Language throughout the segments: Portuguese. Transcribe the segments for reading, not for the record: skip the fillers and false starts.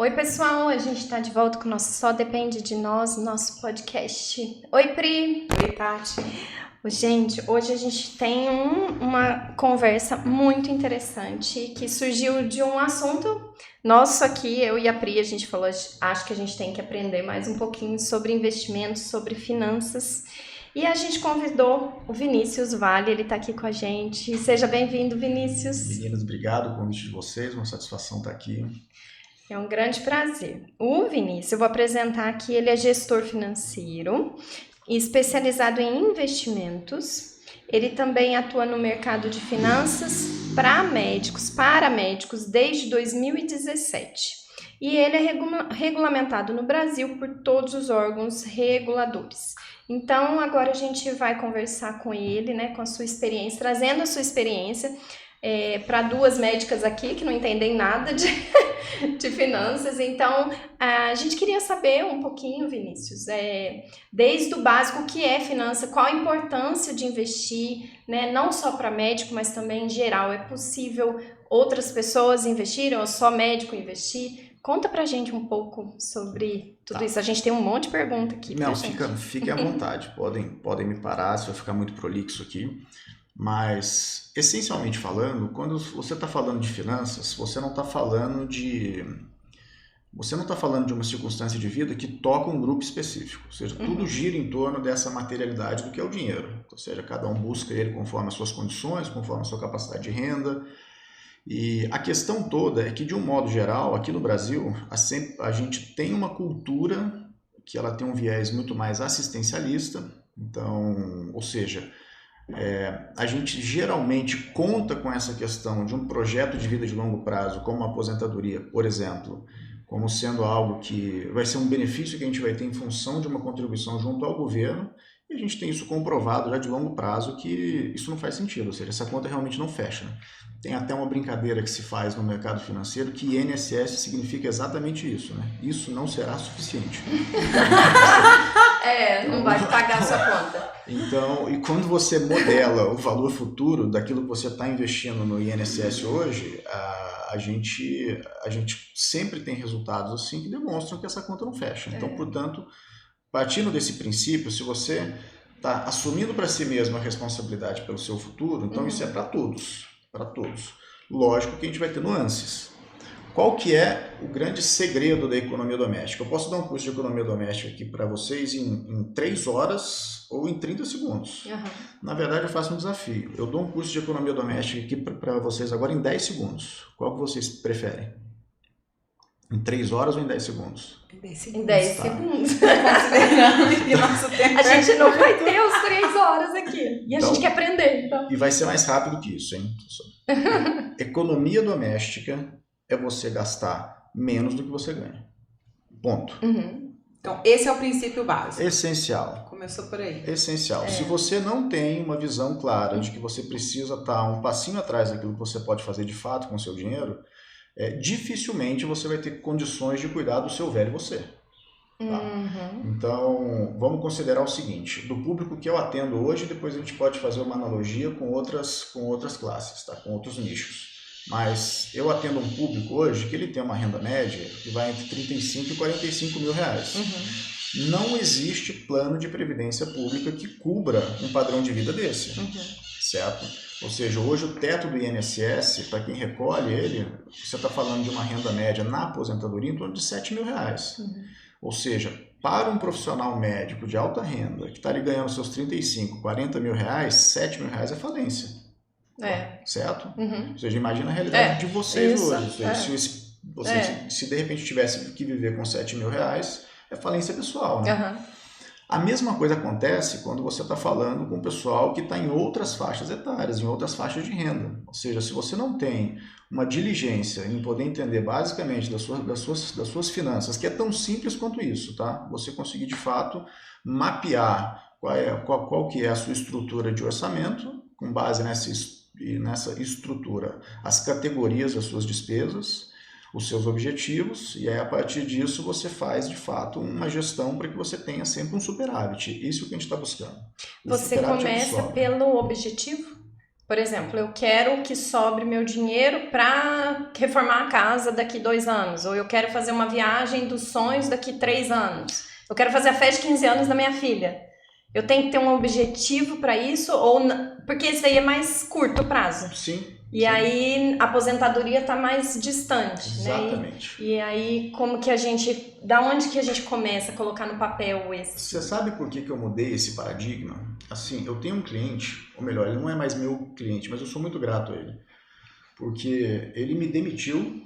Oi, pessoal, a gente está de volta com o nosso Só Depende de Nós, nosso podcast. Oi, Pri! Oi, Tati. Gente, hoje a gente tem uma conversa muito interessante que surgiu de um assunto nosso aqui, eu e a Pri, a gente falou, acho que a gente tem que aprender mais um pouquinho sobre investimentos, sobre finanças. E a gente convidou o Vinícius Vale, ele está aqui com a gente. Seja bem-vindo, Vinícius. Meninas, obrigado pelo convite de vocês, uma satisfação estar aqui. É um grande prazer. O Vinícius, eu vou apresentar aqui, ele é gestor financeiro, especializado em investimentos. Ele também atua no mercado de finanças para médicos desde 2017. E ele é regulamentado no Brasil por todos os órgãos reguladores. Então, agora a gente vai conversar com ele, né, com a sua experiência, trazendo a sua experiência para duas médicas aqui que não entendem nada de finanças. Então, a gente queria saber um pouquinho, Vinícius, desde o básico, o que é finança, qual a importância de investir, né, não só para médico, mas também em geral. É possível outras pessoas investirem ou só médico investir? Conta pra gente um pouco sobre tudo isso. A gente tem um monte de pergunta aqui. Não, fiquem à vontade, podem me parar se eu ficar muito prolixo aqui. Mas, essencialmente falando, quando você está falando de finanças, você não está falando de uma circunstância de vida que toca um grupo específico. Ou seja, tudo gira em torno dessa materialidade do que é o dinheiro. Ou seja, cada um busca ele conforme as suas condições, conforme a sua capacidade de renda. E a questão toda é que, de um modo geral, aqui no Brasil, a gente tem uma cultura que ela tem um viés muito mais assistencialista. Então, ou seja, a gente geralmente conta com essa questão de um projeto de vida de longo prazo, como uma aposentadoria, por exemplo, como sendo algo que vai ser um benefício que a gente vai ter em função de uma contribuição junto ao governo, e a gente tem isso comprovado já de longo prazo que isso não faz sentido, ou seja, essa conta realmente não fecha. Né? Tem até uma brincadeira que se faz no mercado financeiro que INSS significa exatamente isso, né? Isso não será suficiente. Não vai pagar a sua conta. Então, e quando você modela o valor futuro daquilo que você está investindo no INSS hoje, a gente sempre tem resultados assim que demonstram que essa conta não fecha. Então, portanto, partindo desse princípio, se você está assumindo para si mesmo a responsabilidade pelo seu futuro, então isso é para todos, para todos. Lógico que a gente vai ter nuances. Qual que é o grande segredo da economia doméstica? Eu posso dar um curso de economia doméstica aqui para vocês em 3 horas ou em 30 segundos. Na verdade, eu faço um desafio. Eu dou um curso de economia doméstica aqui para vocês agora em 10 segundos. Qual que vocês preferem? Em 3 horas ou em 10 segundos? Em 10 segundos. Considerando que nosso tempo A gente não vai ter os 3 horas aqui. E a gente quer aprender. Então. E vai ser mais rápido que isso, hein? Economia doméstica é você gastar menos do que você ganha. Ponto. Então, esse é o princípio básico. Essencial. Começou por aí. Essencial. Se você não tem uma visão clara de que você precisa estar um passinho atrás daquilo que você pode fazer de fato com o seu dinheiro, dificilmente você vai ter condições de cuidar do seu velho você. Tá? Então, vamos considerar o seguinte, do público que eu atendo hoje, depois a gente pode fazer uma analogia com outras classes, tá? Com outros nichos. Mas eu atendo um público hoje que ele tem uma renda média que vai entre 35 e 45 mil reais. Não existe plano de previdência pública que cubra um padrão de vida desse, certo? Ou seja, hoje o teto do INSS, para quem recolhe ele, você está falando de uma renda média na aposentadoria em torno de 7 mil reais. Ou seja, para um profissional médico de alta renda que está ali ganhando seus 35, 40 mil reais, 7 mil reais é falência. Certo? Ou seja, imagina a realidade de vocês hoje. Se de repente tivesse que viver com 7 mil reais, é falência pessoal, né? A mesma coisa acontece quando você está falando com o pessoal que está em outras faixas etárias, em outras faixas de renda. Ou seja, se você não tem uma diligência em poder entender basicamente das suas finanças, que é tão simples quanto isso, tá? Você conseguir de fato mapear qual que é a sua estrutura de orçamento, com base nessa estrutura, as categorias das suas despesas, os seus objetivos, e aí a partir disso você faz de fato uma gestão para que você tenha sempre um superávit. Isso que a gente está buscando. Você começa pelo objetivo? Por exemplo, eu quero que sobre meu dinheiro para reformar a casa daqui 2 anos. Ou eu quero fazer uma viagem dos sonhos daqui 3 anos. Eu quero fazer a festa de 15 anos da minha filha. Eu tenho que ter um objetivo para isso? Porque isso aí é mais curto prazo. Sim. E aí a aposentadoria está mais distante, Exatamente. né? E aí da onde que a gente começa a colocar no papel esse? Você sabe por que eu mudei esse paradigma? Assim, eu tenho um cliente, ou melhor, ele não é mais meu cliente, mas eu sou muito grato a ele. Porque ele me demitiu,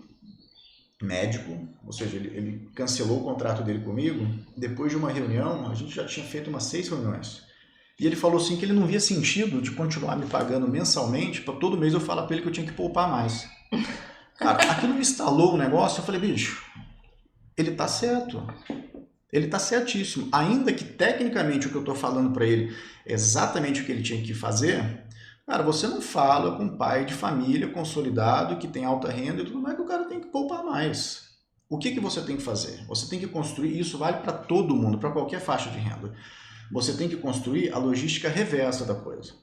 médico, ou seja, ele cancelou o contrato dele comigo. Depois de uma reunião, a gente já tinha feito umas 6 reuniões. E ele falou assim que ele não via sentido de continuar me pagando mensalmente para todo mês eu falar para ele que eu tinha que poupar mais. Cara, aquilo me instalou um negócio, eu falei, bicho, ele tá certo. Ele tá certíssimo. Ainda que tecnicamente o que eu tô falando para ele é exatamente o que ele tinha que fazer, cara, você não fala com um pai de família consolidado que tem alta renda e tudo mais que o cara tem que poupar mais. O que você tem que fazer? Você tem que construir, e isso vale para todo mundo, para qualquer faixa de renda. Você tem que construir a logística reversa da coisa.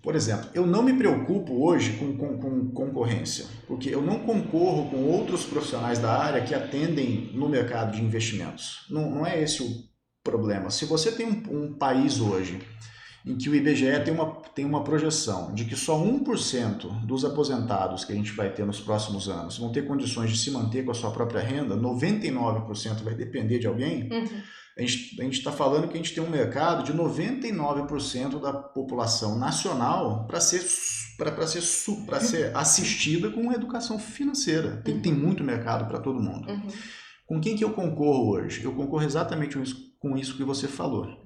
Por exemplo, eu não me preocupo hoje com concorrência, porque eu não concorro com outros profissionais da área que atendem no mercado de investimentos. Não é esse o problema. Se você tem um país hoje em que o IBGE tem uma projeção de que só 1% dos aposentados que a gente vai ter nos próximos anos vão ter condições de se manter com a sua própria renda, 99% vai depender de alguém. A gente está falando que a gente tem um mercado de 99% da população nacional para ser assistida com educação financeira. Tem muito mercado para todo mundo. Com quem que eu concorro hoje? Eu concorro exatamente com isso que você falou.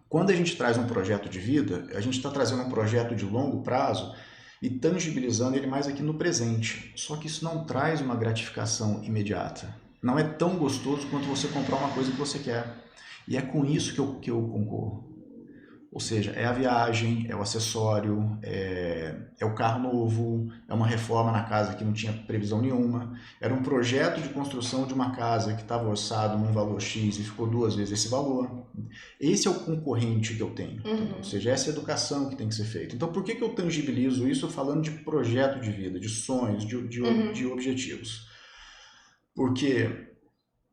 Quando a gente traz um projeto de vida, a gente está trazendo um projeto de longo prazo e tangibilizando ele mais aqui no presente. Só que isso não traz uma gratificação imediata. Não é tão gostoso quanto você comprar uma coisa que você quer. E é com isso que eu concorro. Ou seja, é a viagem, é o acessório, é o carro novo, é uma reforma na casa que não tinha previsão nenhuma. Era um projeto de construção de uma casa que estava orçado num valor X e ficou 2 vezes esse valor. Esse é o concorrente que eu tenho. Ou seja, essa é a educação que tem que ser feita. Então, por que eu tangibilizo isso falando de projeto de vida, de sonhos, de objetivos? Porque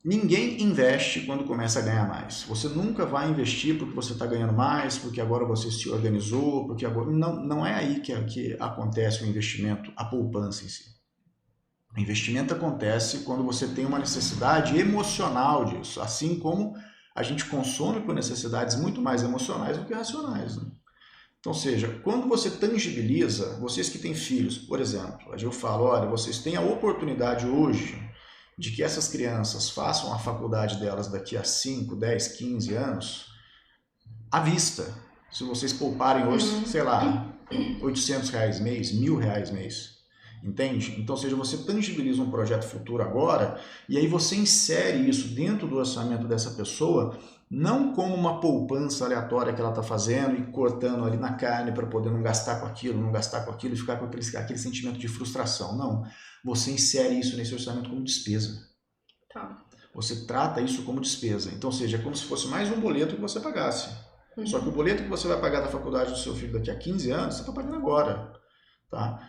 ninguém investe quando começa a ganhar mais. Você nunca vai investir porque você está ganhando mais, porque agora você se organizou, porque agora... Não é aí que acontece o investimento, a poupança em si. O investimento acontece quando você tem uma necessidade emocional disso, assim como a gente consome por necessidades muito mais emocionais do que racionais, né? Então, seja, quando você tangibiliza, vocês que têm filhos, por exemplo, eu falo, olha, vocês têm a oportunidade hoje de que essas crianças façam a faculdade delas daqui a 5, 10, 15 anos, à vista. Se vocês pouparem hoje, sei lá, R$800 mês, R$1.000 mês. Entende? Então, seja, você tangibiliza um projeto futuro agora e aí você insere isso dentro do orçamento dessa pessoa, não como uma poupança aleatória que ela está fazendo e cortando ali na carne para poder não gastar com aquilo e ficar com aquele sentimento de frustração. Não. Você insere isso nesse orçamento como despesa. Tá. Você trata isso como despesa. Então, ou seja, é como se fosse mais um boleto que você pagasse. Só que o boleto que você vai pagar da faculdade do seu filho daqui a 15 anos, você está pagando agora. Tá?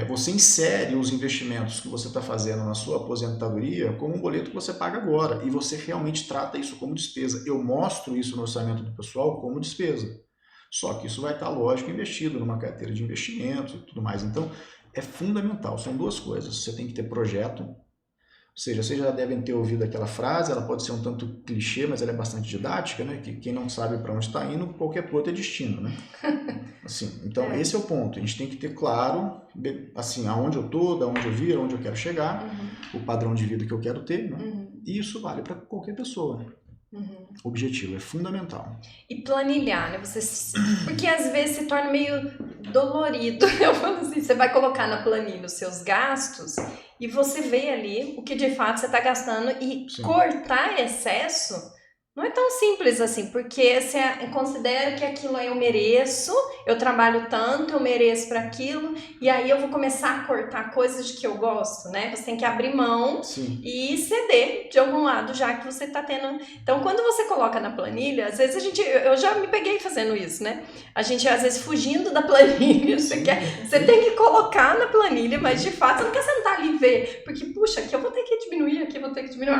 Você insere os investimentos que você está fazendo na sua aposentadoria como um boleto que você paga agora. E você realmente trata isso como despesa. Eu mostro isso no orçamento do pessoal como despesa. Só que isso vai estar, lógico, investido numa carteira de investimentos e tudo mais. Então, é fundamental. São 2 coisas. Você tem que ter projeto. Ou seja, vocês já devem ter ouvido aquela frase, ela pode ser um tanto clichê, mas ela é bastante didática, né? Que quem não sabe para onde está indo, qualquer porto é destino, né? Assim, então, esse é o ponto. A gente tem que ter claro, assim, aonde eu estou, da onde eu vim, aonde eu quero chegar, o padrão de vida que eu quero ter, né? E isso vale para qualquer pessoa, né? Objetivo é fundamental. E planilhar, né? Porque às vezes se torna meio dolorido. Eu falo assim, você vai colocar na planilha os seus gastos e você vê ali o que de fato você está gastando e cortar excesso Não é tão simples assim, porque você considera que aquilo eu mereço, eu trabalho tanto, eu mereço para aquilo, e aí eu vou começar a cortar coisas de que eu gosto, né? Você tem que abrir mão Sim. e ceder de algum lado, já que você tá tendo. Então, quando você coloca na planilha, às vezes eu já me peguei fazendo isso, né? A gente, às vezes, fugindo da planilha, você tem que colocar na planilha, mas de fato você não quer sentar ali e ver, porque, puxa, aqui eu vou ter que diminuir, aqui eu vou ter que diminuir,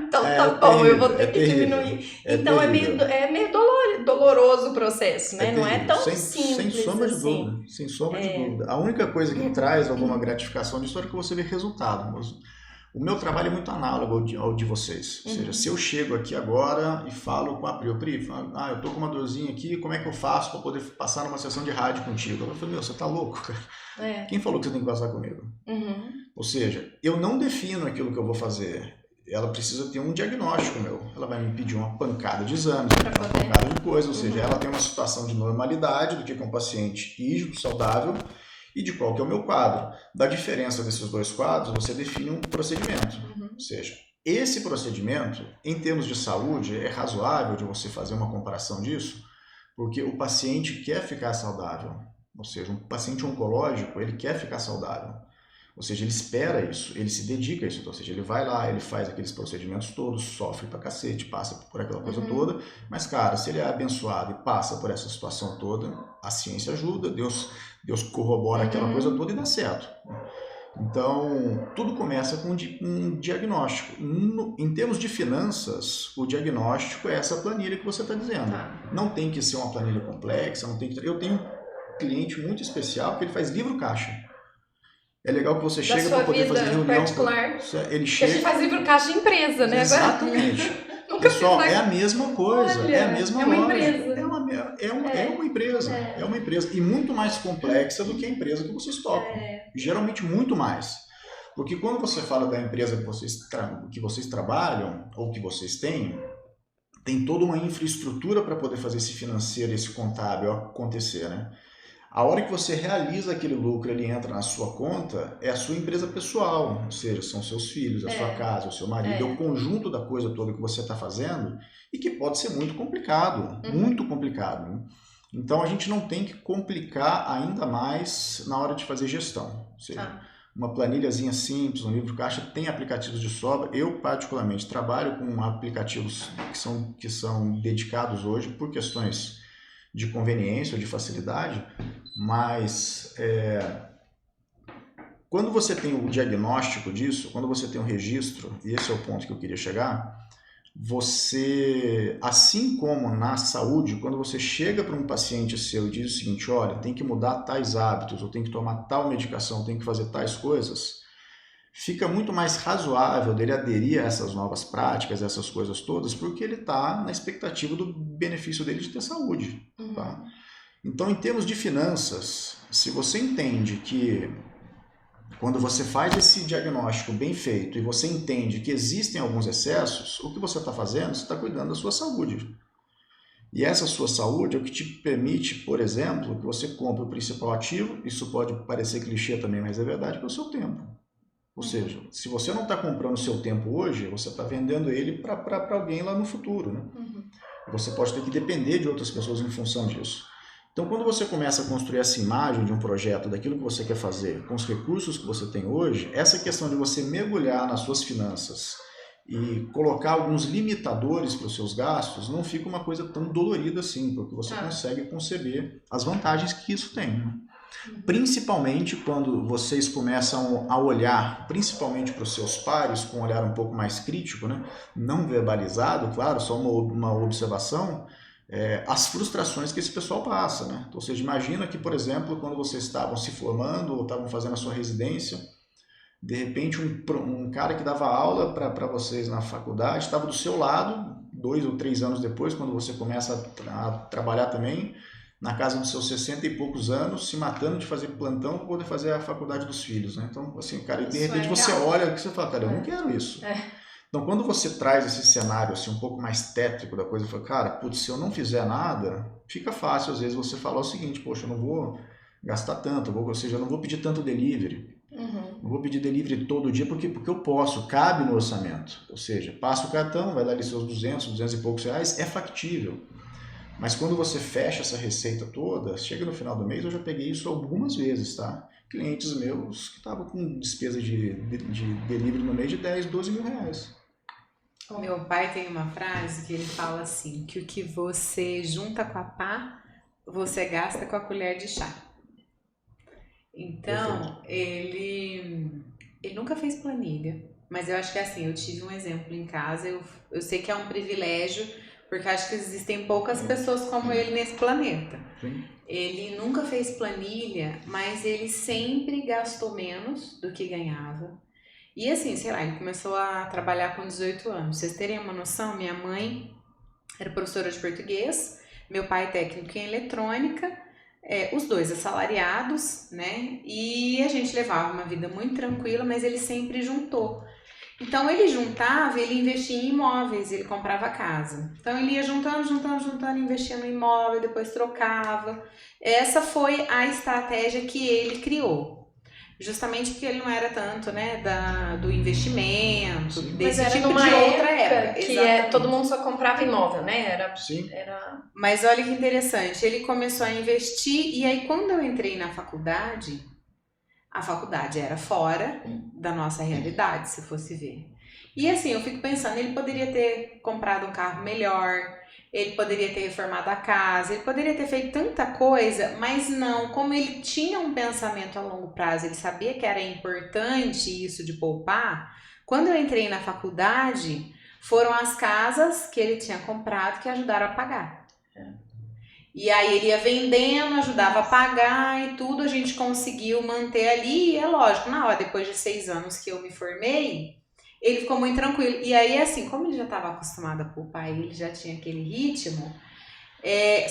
então tá bom, eu vou ter que diminuir. Então é meio doloroso o processo, né? Não é tão simples sem sombra de assim. dúvida, sem sombra de dúvida. A única coisa que traz alguma gratificação disso é que você vê resultado. O meu trabalho é muito análogo ao de vocês. Ou seja, se eu chego aqui agora e falo com a Pri, eu tô com uma dorzinha aqui, como é que eu faço para poder passar numa sessão de rádio contigo? Eu falei, você tá louco, cara? Quem falou que você tem que passar comigo? Ou seja, eu não defino aquilo que eu vou fazer. Ela precisa ter um diagnóstico meu. Ela vai me pedir uma pancada de exames, uma pancada de coisas, ou seja, ela tem uma situação de normalidade do que é um paciente rígido, saudável, e de qual que é o meu quadro. Da diferença desses dois quadros, você define um procedimento. Ou seja, esse procedimento, em termos de saúde, é razoável de você fazer uma comparação disso, porque o paciente quer ficar saudável. Ou seja, um paciente oncológico, ele quer ficar saudável. Ou seja, ele espera isso, ele se dedica a isso. Ou seja, ele vai lá, ele faz aqueles procedimentos todos, sofre pra cacete, passa por aquela coisa toda. Mas, cara, se ele é abençoado e passa por essa situação toda, a ciência ajuda, Deus corrobora aquela coisa toda e dá certo. Então, tudo começa com um diagnóstico. Em termos de finanças, o diagnóstico é essa planilha que você está dizendo. Não tem que ser uma planilha complexa, não tem que... Eu tenho um cliente muito especial que ele faz livro caixa. É legal que você chega para poder fazer reunião particular. Ele chega. A gente faz livro caixa de empresa, né? Exatamente. Pessoal, é a mesma coisa, é a mesma lógica. É uma empresa. É uma empresa. E muito mais complexa do que a empresa que vocês tocam. Geralmente muito mais. Porque quando você fala da empresa que vocês trabalham, ou que vocês têm, tem toda uma infraestrutura para poder fazer esse financeiro, esse contábil acontecer, né? A hora que você realiza aquele lucro, ele entra na sua conta, é a sua empresa pessoal, ou seja, são seus filhos, a sua casa, o seu marido, é o conjunto da coisa toda que você está fazendo e que pode ser muito complicado, muito complicado. Né? Então a gente não tem que complicar ainda mais na hora de fazer gestão. Ou seja, uma planilhazinha simples, um livro caixa, tem aplicativos de sobra. Eu, particularmente, trabalho com aplicativos que são dedicados hoje por questões de conveniência ou de facilidade, mas quando você tem o diagnóstico disso, quando você tem o registro, e esse é o ponto que eu queria chegar, você, assim como na saúde, quando você chega para um paciente seu e diz o seguinte, olha, tem que mudar tais hábitos, ou tem que tomar tal medicação, tem que fazer tais coisas, fica muito mais razoável dele aderir a essas novas práticas, essas coisas todas, porque ele está na expectativa do benefício dele de ter saúde. Tá? Então, em termos de finanças, se você entende que quando você faz esse diagnóstico bem feito e você entende que existem alguns excessos, o que você está fazendo? Você está cuidando da sua saúde. E essa sua saúde é o que te permite, por exemplo, que você compre o principal ativo, isso pode parecer clichê também, mas é verdade, que é o seu tempo. Ou seja, se você não está comprando o seu tempo hoje, você está vendendo ele para alguém lá no futuro. Né? Você pode ter que depender de outras pessoas em função disso. Então, quando você começa a construir essa imagem de um projeto, daquilo que você quer fazer, com os recursos que você tem hoje, essa questão de você mergulhar nas suas finanças e colocar alguns limitadores para os seus gastos, não fica uma coisa tão dolorida assim, porque você consegue conceber as vantagens que isso tem. Né? Principalmente quando vocês começam a olhar, principalmente para os seus pares, com um olhar um pouco mais crítico, né? Não verbalizado, claro, só uma observação, as frustrações que esse pessoal passa. Né? Ou seja, imagina que, por exemplo, quando vocês estavam se formando ou estavam fazendo a sua residência, de repente um cara que dava aula para vocês na faculdade estava do seu lado, 2 ou 3 anos depois, quando você começa a trabalhar também, na casa dos seus 60 e poucos anos, se matando de fazer plantão para poder fazer a faculdade dos filhos, né? Então, assim, cara, de repente você olha e você fala, cara, eu não quero isso. Então, quando você traz esse cenário assim, um pouco mais tétrico da coisa, fala, cara, putz, se eu não fizer nada, fica fácil às vezes você falar o seguinte, poxa, eu não vou gastar tanto, ou seja, eu não vou pedir tanto delivery. Não vou pedir delivery todo dia porque eu posso, cabe no orçamento. Ou seja, passa o cartão, vai dar ali seus 200 e poucos reais, é factível. Mas quando você fecha essa receita toda, chega no final do mês, eu já peguei isso algumas vezes, tá? Clientes meus que estavam com despesa de delivery no mês de 10, 12 mil reais. Meu pai tem uma frase que ele fala assim, que o que você junta com a pá, você gasta com a colher de chá. Então, ele nunca fez planilha, mas eu acho que assim, eu tive um exemplo em casa, eu sei que é um privilégio, porque acho que existem poucas pessoas como ele nesse planeta. Sim. Ele nunca fez planilha, mas ele sempre gastou menos do que ganhava. E assim, sei lá, ele começou a trabalhar com 18 anos. Pra vocês terem uma noção, minha mãe era professora de português, meu pai técnico em eletrônica, os dois assalariados, né? E a gente levava uma vida muito tranquila, mas ele sempre juntou. Então ele juntava, ele investia em imóveis, ele comprava casa. Então ele ia juntando, investia no imóvel, depois trocava. Essa foi a estratégia que ele criou. Justamente porque ele não era tanto, né, do investimento, Sim. Mas desse era tipo numa de outra época época. que Exatamente. todo mundo só comprava imóvel, né? Sim. Mas olha que interessante, ele começou a investir e aí quando eu entrei na faculdade, a faculdade era fora da nossa realidade, se fosse ver. E assim, eu fico pensando, ele poderia ter comprado um carro melhor, ele poderia ter reformado a casa, ele poderia ter feito tanta coisa, mas não, como ele tinha um pensamento a longo prazo, ele sabia que era importante isso de poupar, quando eu entrei na faculdade, foram as casas que ele tinha comprado que ajudaram a pagar. E aí ele ia vendendo, ajudava a pagar e tudo, a gente conseguiu manter ali, e é lógico, na hora, depois de 6 anos que eu me formei, ele ficou muito tranquilo. E aí, assim, como ele já estava acostumado a poupar, ele já tinha aquele ritmo,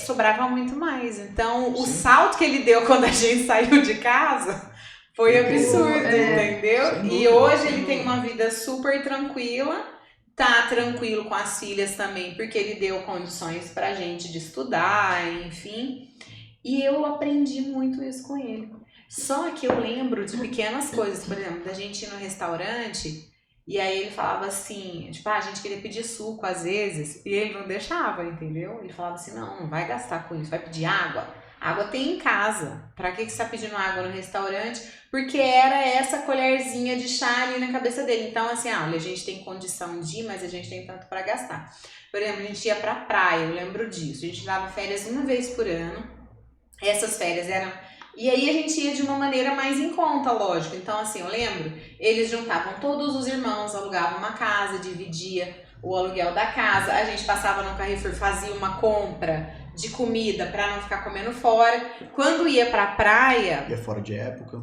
sobrava muito mais. Então, o salto que ele deu quando a gente saiu de casa foi absurdo, entendeu? E hoje ele tem uma vida super tranquila, tá tranquilo com as filhas também, porque ele deu condições pra gente de estudar, enfim. E eu aprendi muito isso com ele. Só que eu lembro de pequenas coisas, por exemplo, da gente ir no restaurante e aí ele falava assim, tipo, a gente queria pedir suco às vezes e ele não deixava, entendeu? Ele falava assim, não vai gastar com isso, vai pedir água. Água tem em casa. Pra que você tá pedindo água no restaurante? Porque era essa colherzinha de chá ali na cabeça dele. Então, assim, olha, a gente tem condição de ir, mas a gente tem tanto pra gastar. Por exemplo, a gente ia pra praia, eu lembro disso. A gente dava férias uma vez por ano. Essas férias eram... E aí a gente ia de uma maneira mais em conta, lógico. Então, assim, eu lembro, eles juntavam todos os irmãos, alugavam uma casa, dividia o aluguel da casa. A gente passava no Carrefour, fazia uma compra de comida para não ficar comendo fora. Quando ia pra praia... Ia fora de época.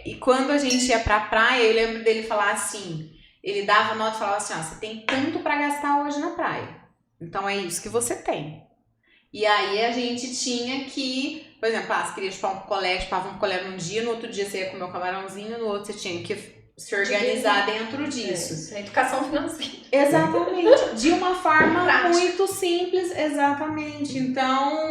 E quando a gente ia pra praia, eu lembro dele falar assim, ele dava nota e falava assim, ó, você tem tanto pra gastar hoje na praia. Então é isso que você tem. E aí a gente tinha que, por exemplo, você queria chupar um colher num dia, no outro dia você ia comer um camarãozinho, no outro você tinha que se organizar dentro disso. Educação financeira. Exatamente, de uma forma Prática. muito simples, exatamente. Então,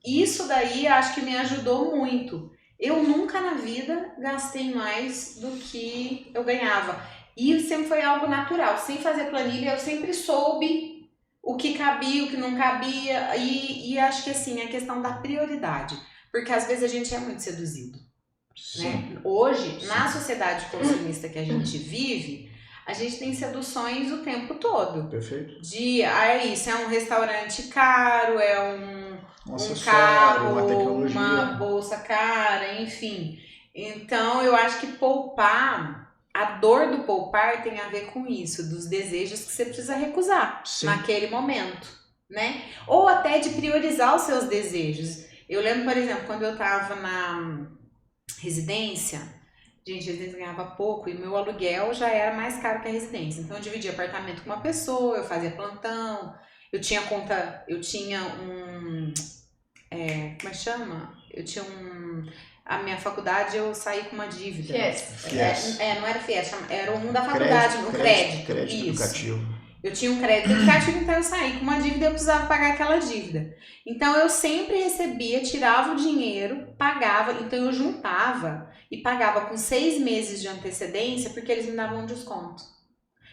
isso daí acho que me ajudou muito. Eu nunca na vida gastei mais do que eu ganhava. E sempre foi algo natural, sem fazer planilha, eu sempre soube o que cabia, o que não cabia. E acho que assim, a questão da prioridade. Porque às vezes a gente é muito seduzido. Né? Hoje, na sociedade consumista que a gente vive, a gente tem seduções o tempo todo. Perfeito. Isso é um restaurante caro, é um acessório, carro, uma tecnologia, uma bolsa cara, enfim. Então, eu acho que poupar, a dor do poupar tem a ver com isso, dos desejos que você precisa recusar naquele momento, né? Ou até de priorizar os seus desejos. Eu lembro, por exemplo, quando eu tava na residência, gente, a residência ganhava pouco e meu aluguel já era mais caro que a residência. Então eu dividia apartamento com uma pessoa, eu fazia plantão, eu tinha conta, eu tinha um... como é que chama? A minha faculdade eu saí com uma dívida. FIES. Não era FIES, era um da faculdade, um crédito. Crédito isso. educativo. Eu tinha um crédito educativo, então eu saí com uma dívida e eu precisava pagar aquela dívida. Então eu sempre recebia, tirava o dinheiro, pagava, então eu juntava. e pagava com 6 meses de antecedência porque eles me davam um desconto.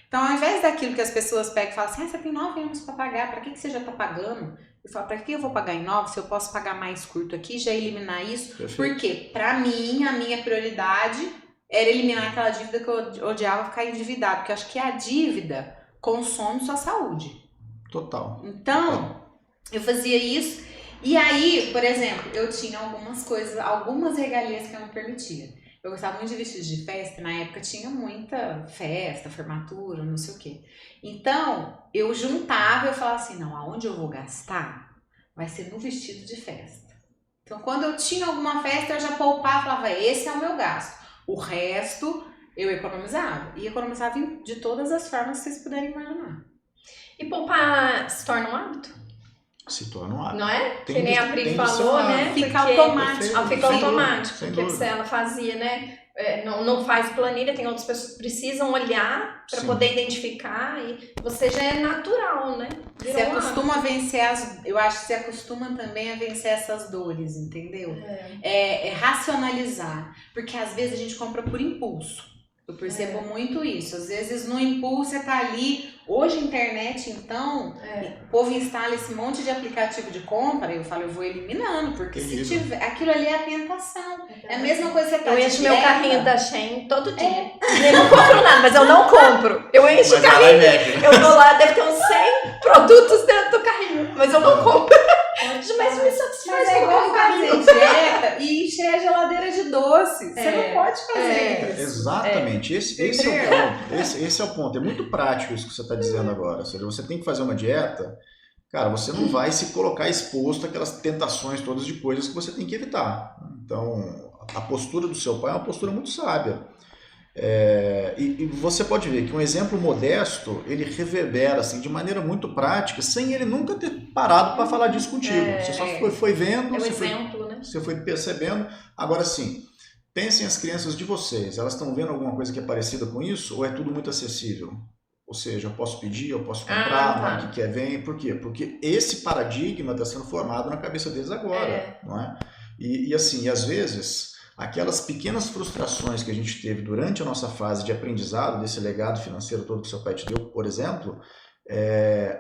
Então, ao invés daquilo que as pessoas pegam e falam assim, você tem 9 anos para pagar, para que você já está pagando? Eu falo, para que eu vou pagar em 9 se eu posso pagar mais curto aqui, já eliminar isso? Perfeito. Porque, para mim, a minha prioridade era eliminar aquela dívida que eu odiava ficar endividado, porque eu acho que a dívida consome sua saúde. Total. Então, eu fazia isso, e aí, por exemplo, eu tinha algumas coisas, algumas regalias que eu não permitia. Eu gostava muito de vestidos de festa, na época tinha muita festa, formatura, não sei o quê. Então, eu juntava, eu falava assim, não, aonde eu vou gastar vai ser no vestido de festa. Então, quando eu tinha alguma festa, eu já poupava, falava, esse é o meu gasto. O resto, eu economizava. E economizava de todas as formas que vocês puderem imaginar. E poupar se torna um hábito? Se torna um hábito. Não é? Tem Que nem que- a Pri tem que falou, ser um né? hábito. Fica Porque- automático. Ah, fica Sem automático, sem porque dúvida. ela fazia, né? Não faz planilha, tem outras pessoas que precisam olhar para Sim. poder identificar e você já é natural, né? Você Virou um acostuma a vencer eu acho que você acostuma também a vencer essas dores, entendeu? hábito. É racionalizar. Porque às vezes a gente compra por impulso. Eu percebo muito isso. Às vezes no impulso você tá ali. Hoje internet, então, o povo instala esse monte de aplicativo de compra. Eu falo, eu vou eliminando, porque se Terrível. tiver. Aquilo ali é a tentação. É a mesma coisa que você tá Eu de encho meu dieta. carrinho da Shein todo dia. Eu não compro nada, mas eu não compro. Eu encho o Mas ela carrinho. é média. Eu vou lá, deve ter uns 100 produtos dentro do carrinho, mas eu não compro. Mas me satisfaz Mas é igual fazer dieta e encher a geladeira de doce. Você não pode fazer isso. Exatamente, esse é o ponto. Esse é o ponto. É muito prático isso que você está dizendo agora. Ou seja, você tem que fazer uma dieta, cara, você não vai se colocar exposto àquelas tentações todas de coisas que você tem que evitar. Então, a postura do seu pai é uma postura muito sábia. E você pode ver que um exemplo modesto, ele reverbera assim, de maneira muito prática, sem ele nunca ter parado para falar disso contigo. Você só foi vendo, É o você exemplo, né? você foi percebendo. Agora sim, pensem as crianças de vocês, elas estão vendo alguma coisa que é parecida com isso ou é tudo muito acessível? Ou seja, eu posso pedir, eu posso comprar, na hora que quer vem. Por quê? Porque esse paradigma está sendo formado na cabeça deles agora, não é? E assim, às vezes, aquelas pequenas frustrações que a gente teve durante a nossa fase de aprendizado, desse legado financeiro todo que seu pai te deu, por exemplo,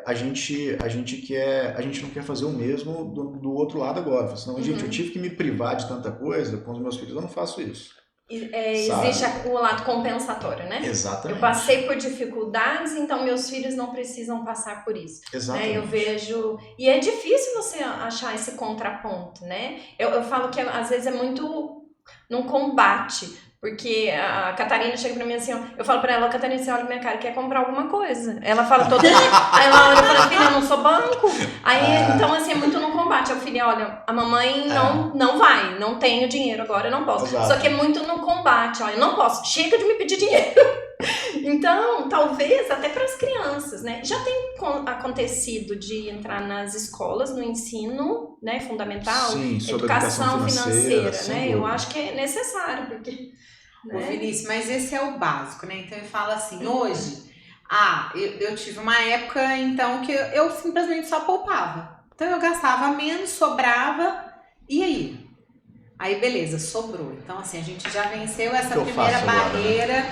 a gente não quer fazer o mesmo do outro lado agora. Senão, gente, eu tive que me privar de tanta coisa com os meus filhos, eu não faço isso. Existe o lado compensatório, né? Exatamente. Eu passei por dificuldades, então meus filhos não precisam passar por isso. Exatamente. Né? Eu vejo... E é difícil você achar esse contraponto, né? Eu falo que às vezes é muito num combate. Porque a Catarina chega pra mim assim, ó, eu falo pra ela, Catarina, você olha pra minha cara, quer comprar alguma coisa. Ela fala todo dia, aí ela olha e fala, filha, eu não sou banco. Aí, então assim, é muito no combate. Eu, filha, olha, a mamãe não vai, não tenho dinheiro agora, eu não posso. Exato. Só que é muito no combate, ó, eu não posso, chega de me pedir dinheiro. Então, talvez até para as crianças, né? Já tem acontecido de entrar nas escolas, no ensino, né, fundamental, Sim, sobre educação financeira, sem né? dúvida. Eu acho que é necessário, porque... Ô, Vinícius, mas esse é o básico, né? Então ele fala assim, hoje, eu tive uma época, então, que eu simplesmente só poupava. Então eu gastava menos, sobrava, e aí? Aí beleza, sobrou. Então assim, a gente já venceu essa O que eu primeira faço agora, barreira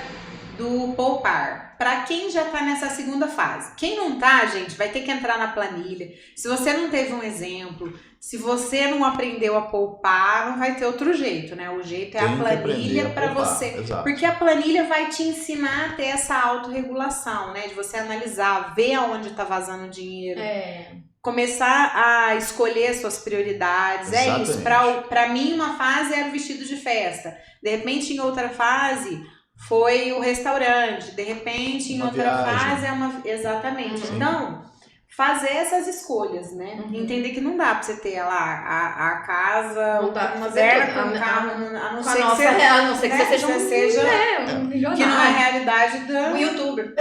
do poupar. Para quem já tá nessa segunda fase. Quem não tá, gente, vai ter que entrar na planilha. Se você não teve um exemplo, se você não aprendeu a poupar, não vai ter outro jeito, né? O jeito é Tem a que planilha aprender a para poupar, você. exato. Porque a planilha vai te ensinar a ter essa autorregulação, né? De você analisar, ver aonde tá vazando dinheiro. Começar a escolher suas prioridades. Exatamente. É isso. Pra mim, uma fase era o vestido de festa. De repente, em outra fase, foi o restaurante. De repente, em Uma outra viagem. fase, é uma... Exatamente. Sim. Então, fazer essas escolhas, né? Entender que não dá pra você ter lá a casa, Não dá pra fazer moderna tudo. com um carro, a não Com a ser nossa, que você... a não ser que né, você seja um milionário. Que não é a realidade da... Um youtuber.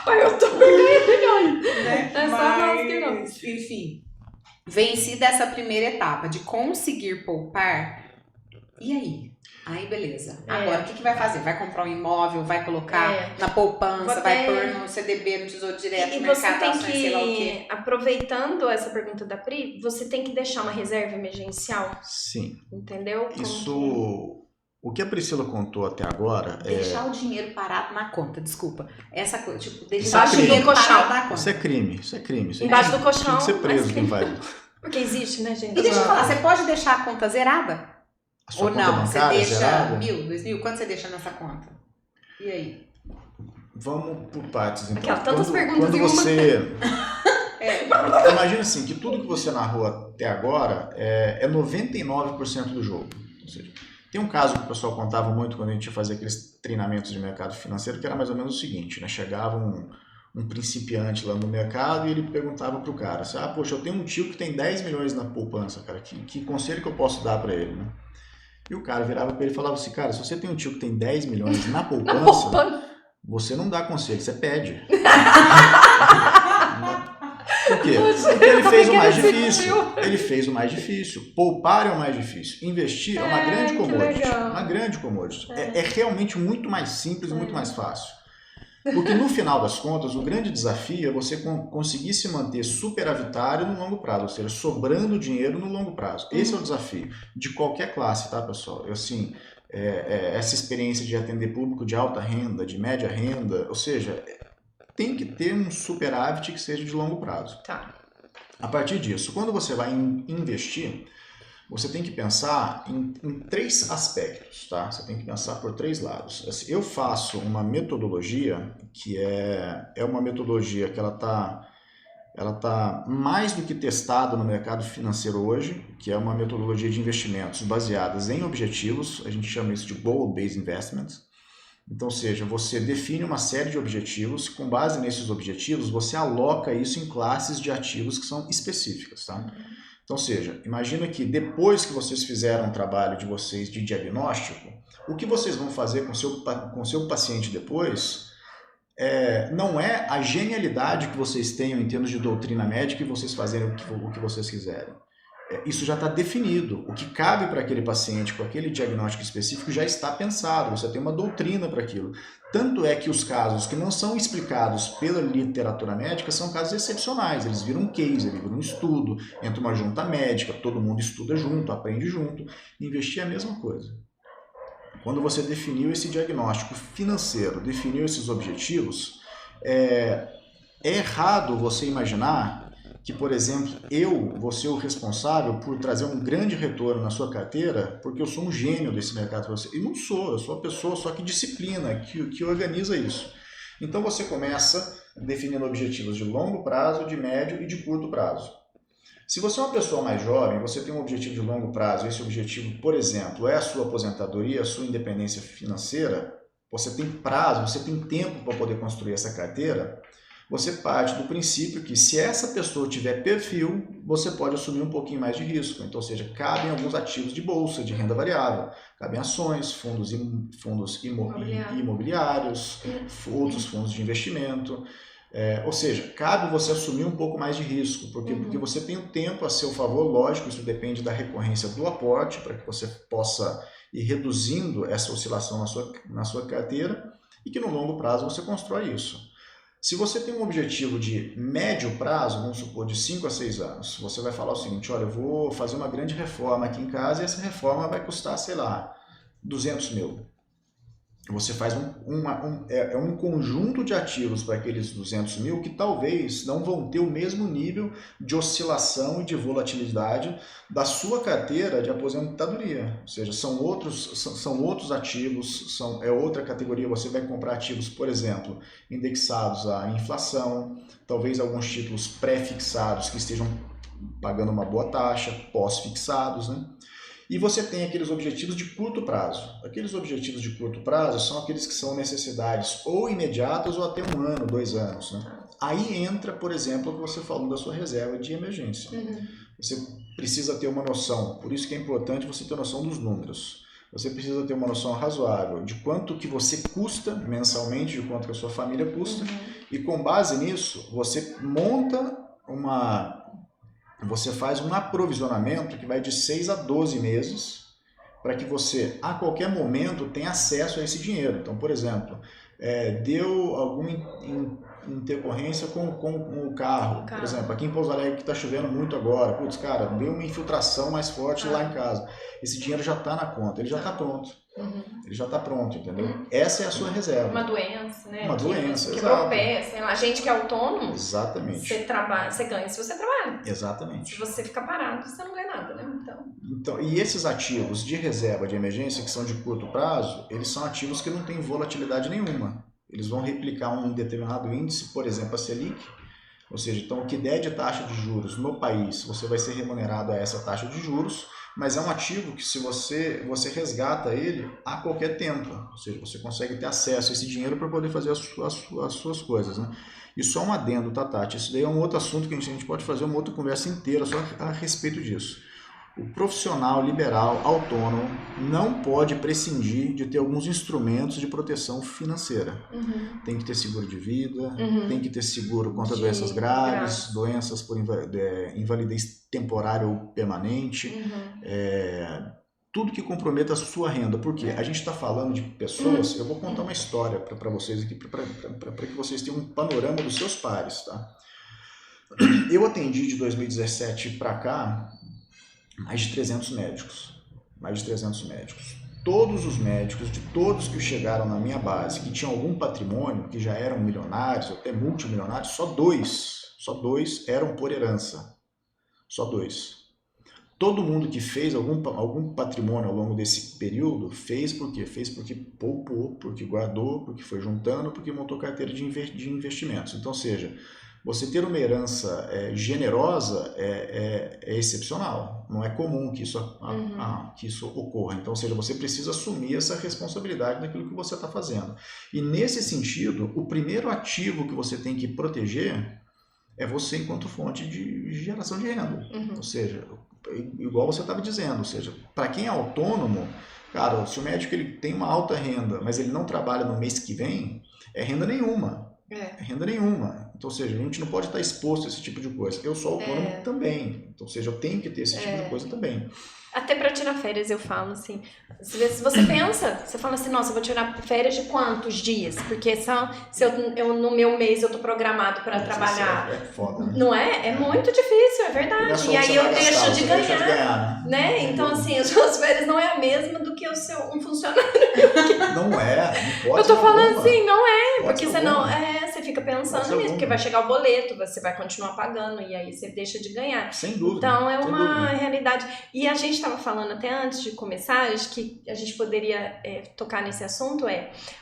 O youtuber ganha milhões. né? É só nós que não. Enfim, venci dessa primeira etapa de conseguir poupar. E aí? Aí, beleza. Agora, o que vai fazer? Vai comprar um imóvel, vai colocar na poupança, Vou vai pôr no CDB, no Tesouro Direto, E no você mercado tem ações, sei lá o quê. que, aproveitando essa pergunta da Pri, você tem que deixar uma reserva emergencial, Sim. entendeu? O que a Priscila contou até agora Deixar o dinheiro parado na conta, desculpa. Essa coisa, tipo, deixar Embaixo o dinheiro do colchão. parado na conta. Isso é crime. Embaixo do Tinha colchão. que ser preso, mas não vai. Porque existe, né, gente? E deixa eu falar, você pode deixar a conta zerada? A sua Ou conta não? Você bancária deixa zerada? 1.000, 2.000? Quanto você deixa nessa conta? E aí? Vamos por partes, então. Aquelas tantas perguntas quando em uma. você... Imagina assim, que tudo que você narrou até agora é 99% do jogo. Ou seja, tem um caso que o pessoal contava muito quando a gente fazia aqueles treinamentos de mercado financeiro, que era mais ou menos o seguinte, né? Chegava um principiante lá no mercado e ele perguntava pro cara, assim, poxa, eu tenho um tio que tem 10 milhões na poupança, cara, que conselho que eu posso dar para ele, né? E o cara virava para ele e falava assim, cara, se você tem um tio que tem 10 milhões na poupança, você não dá conselho, você pede. Por quê? Porque ele fez o mais difícil. Ele fez o mais difícil. Poupar é o mais difícil. Investir é uma grande commodity. Uma grande commodity. É realmente muito mais simples e muito mais fácil. Porque no final das contas, o grande desafio é você conseguir se manter superavitário no longo prazo, ou seja, sobrando dinheiro no longo prazo. Esse é o desafio de qualquer classe, tá, pessoal? Essa experiência de atender público de alta renda, de média renda, ou seja, tem que ter um superávit que seja de longo prazo. Tá. A partir disso, quando você vai investir, você tem que pensar em 3 aspectos, tá? Você tem que pensar por 3 lados. Eu faço uma metodologia que é uma metodologia que ela tá mais do que testada no mercado financeiro hoje, que é uma metodologia de investimentos baseadas em objetivos, a gente chama isso de Goal-Based Investments. Então, ou seja, você define uma série de objetivos, com base nesses objetivos, você aloca isso em classes de ativos que são específicas, tá? Então, ou seja, imagina que depois que vocês fizeram o trabalho de vocês de diagnóstico, o que vocês vão fazer com o seu paciente depois não é a genialidade que vocês tenham em termos de doutrina médica e vocês fazerem o que vocês quiserem. Isso já está definido. O que cabe para aquele paciente com aquele diagnóstico específico já está pensado. Você tem uma doutrina para aquilo. Tanto é que os casos que não são explicados pela literatura médica são casos excepcionais. Eles viram um case, eles viram um estudo, entra uma junta médica, todo mundo estuda junto, aprende junto. Investir é a mesma coisa. Quando você definiu esse diagnóstico financeiro, definiu esses objetivos, é errado você imaginar que, por exemplo, eu vou ser o responsável por trazer um grande retorno na sua carteira porque eu sou um gênio desse mercado para você. E não sou, eu sou a pessoa só que disciplina, que organiza isso. Então você começa definindo objetivos de longo prazo, de médio e de curto prazo. Se você é uma pessoa mais jovem, você tem um objetivo de longo prazo, esse objetivo, por exemplo, é a sua aposentadoria, a sua independência financeira, você tem prazo, você tem tempo para poder construir essa carteira, você parte do princípio que se essa pessoa tiver perfil, você pode assumir um pouquinho mais de risco. Então, ou seja, cabem alguns ativos de bolsa, de renda variável, cabem ações, fundos imobiliários, outros fundos de investimento. Ou seja, cabe você assumir um pouco mais de risco, porque você tem o tempo a seu favor, lógico, isso depende da recorrência do aporte, para que você possa ir reduzindo essa oscilação na sua carteira e que no longo prazo você constrói isso. Se você tem um objetivo de médio prazo, vamos supor, de 5 a 6 anos, você vai falar o seguinte, olha, eu vou fazer uma grande reforma aqui em casa e essa reforma vai custar, sei lá, 200 mil. Você faz um conjunto de ativos para aqueles 200 mil que talvez não vão ter o mesmo nível de oscilação e de volatilidade da sua carteira de aposentadoria. Ou seja, são outros ativos, é outra categoria. Você vai comprar ativos, por exemplo, indexados à inflação, talvez alguns títulos pré-fixados que estejam pagando uma boa taxa, pós-fixados, né? E você tem aqueles objetivos de curto prazo. Aqueles objetivos de curto prazo são aqueles que são necessidades ou imediatas ou até 1 ano, 2 anos. Né? Aí entra, por exemplo, o que você falou da sua reserva de emergência. Você precisa ter uma noção, por isso que é importante você ter noção dos números. Você precisa ter uma noção razoável de quanto que você custa mensalmente, de quanto que a sua família custa. E com base nisso, você monta você faz um aprovisionamento que vai de 6 a 12 meses para que você, a qualquer momento, tenha acesso a esse dinheiro. Então, por exemplo, deu alguma intercorrência com o carro. Por exemplo, aqui em Pouso Alegre que está chovendo muito agora, putz, cara, deu uma infiltração mais forte lá em casa. Esse dinheiro já está na conta, ele já está pronto. Ele já está pronto, entendeu? Essa é a sua reserva. Uma doença, né? Uma doença, exato. Quebrou o pé, sei lá. A gente que é autônomo, exatamente. Você trabalha, você ganha se você trabalha. Exatamente. Se você ficar parado, você não ganha nada, né? Então, e esses ativos de reserva de emergência, que são de curto prazo, eles são ativos que não têm volatilidade nenhuma. Eles vão replicar um determinado índice, por exemplo, a Selic. Ou seja, então o que der de taxa de juros no país, você vai ser remunerado a essa taxa de juros, mas é um ativo que se você resgata ele a qualquer tempo. Ou seja, você consegue ter acesso a esse dinheiro para poder fazer as suas coisas, né? E só um adendo, tá, Tati? Isso daí é um outro assunto que a gente pode fazer uma outra conversa inteira só a respeito disso. O profissional liberal autônomo não pode prescindir de ter alguns instrumentos de proteção financeira. Tem que ter seguro de vida, tem que ter seguro contra doenças graves, doenças por invalidez temporária ou permanente, tudo que comprometa a sua renda. Porque a gente está falando de pessoas, eu vou contar uma história para vocês aqui, para que vocês tenham um panorama dos seus pares. Tá? Eu atendi de 2017 para cá mais de 300 médicos. Todos os médicos, de todos que chegaram na minha base, que tinham algum patrimônio, que já eram milionários, até multimilionários, só dois eram por herança. Só 2. Todo mundo que fez algum patrimônio ao longo desse período, fez por quê? Fez porque poupou, porque guardou, porque foi juntando, porque montou carteira de investimentos. Então, ou seja, você ter uma herança generosa é excepcional. Não é comum que isso ocorra. Então, ou seja, você precisa assumir essa responsabilidade daquilo que você está fazendo. E nesse sentido, o primeiro ativo que você tem que proteger é você enquanto fonte de geração de renda. Ou seja, igual você estava dizendo, ou seja, para quem é autônomo, cara, se o médico ele tem uma alta renda, mas ele não trabalha no mês que vem, é renda nenhuma. Renda nenhuma. Então, ou seja, a gente não pode estar exposto a esse tipo de coisa. Eu sou autônomo também. Então, ou seja, eu tenho que ter esse tipo de coisa também. Até para tirar férias, eu falo assim, se você pensa, você fala assim, nossa, eu vou tirar férias de quantos dias? Porque só, se eu no meu mês eu tô programado para trabalhar. É foda, né? Não é? É muito difícil, é verdade. E aí eu deixo de ganhar, né? Então, assim, as suas férias não é a mesma do que um funcionário. Não pode. Eu tô falando assim, não é, porque senão você fica pensando nisso, porque vai chegar o boleto, você vai continuar pagando e aí você deixa de ganhar. Sem dúvida. Então é uma realidade. E a gente estava falando até antes de começar, acho que a gente poderia tocar nesse assunto,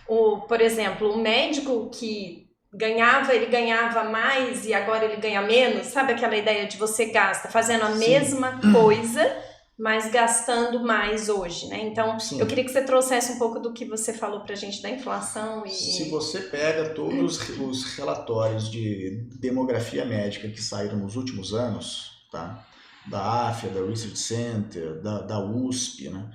por exemplo, o médico que ele ganhava mais e agora ele ganha menos, sabe aquela ideia de você gasta fazendo a mesma coisa, mas gastando mais hoje, né? Então, eu queria que você trouxesse um pouco do que você falou pra gente da inflação. Se você pega todos os relatórios de demografia médica que saíram nos últimos anos, tá? Da AFIA, da Research Center, da USP, né?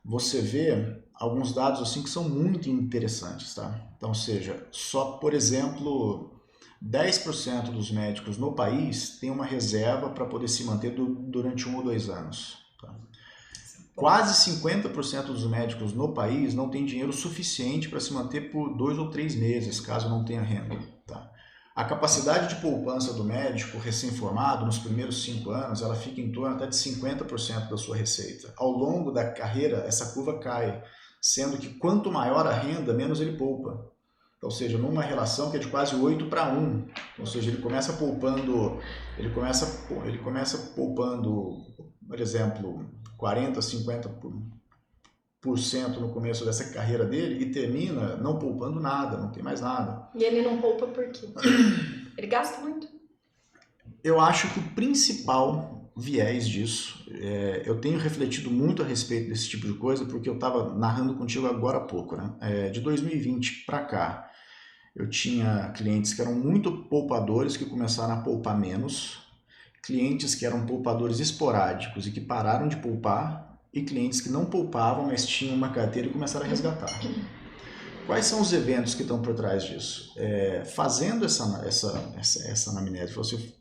Você vê alguns dados assim que são muito interessantes, tá? Então, ou seja, só, por exemplo, 10% dos médicos no país tem uma reserva para poder se manter durante 1 ou 2 anos. Tá? Quase 50% dos médicos no país não tem dinheiro suficiente para se manter por 2 ou 3 meses, caso não tenha renda. Tá? A capacidade de poupança do médico recém-formado, nos primeiros 5 anos, ela fica em torno até de 50% da sua receita. Ao longo da carreira, essa curva cai, sendo que quanto maior a renda, menos ele poupa. Ou seja, numa relação que é de quase 8:1. Ou seja, ele começa poupando, por exemplo, 40%, 50% no começo dessa carreira dele e termina não poupando nada, não tem mais nada. E ele não poupa por quê? Ele gasta muito? Eu acho que o principal viés disso, eu tenho refletido muito a respeito desse tipo de coisa, porque eu estava narrando contigo agora há pouco, né? De 2020 para cá, eu tinha clientes que eram muito poupadores, que começaram a poupar menos, clientes que eram poupadores esporádicos e que pararam de poupar, e clientes que não poupavam, mas tinham uma carteira e começaram a resgatar. Quais são os eventos que estão por trás disso? Fazendo essa anamnese,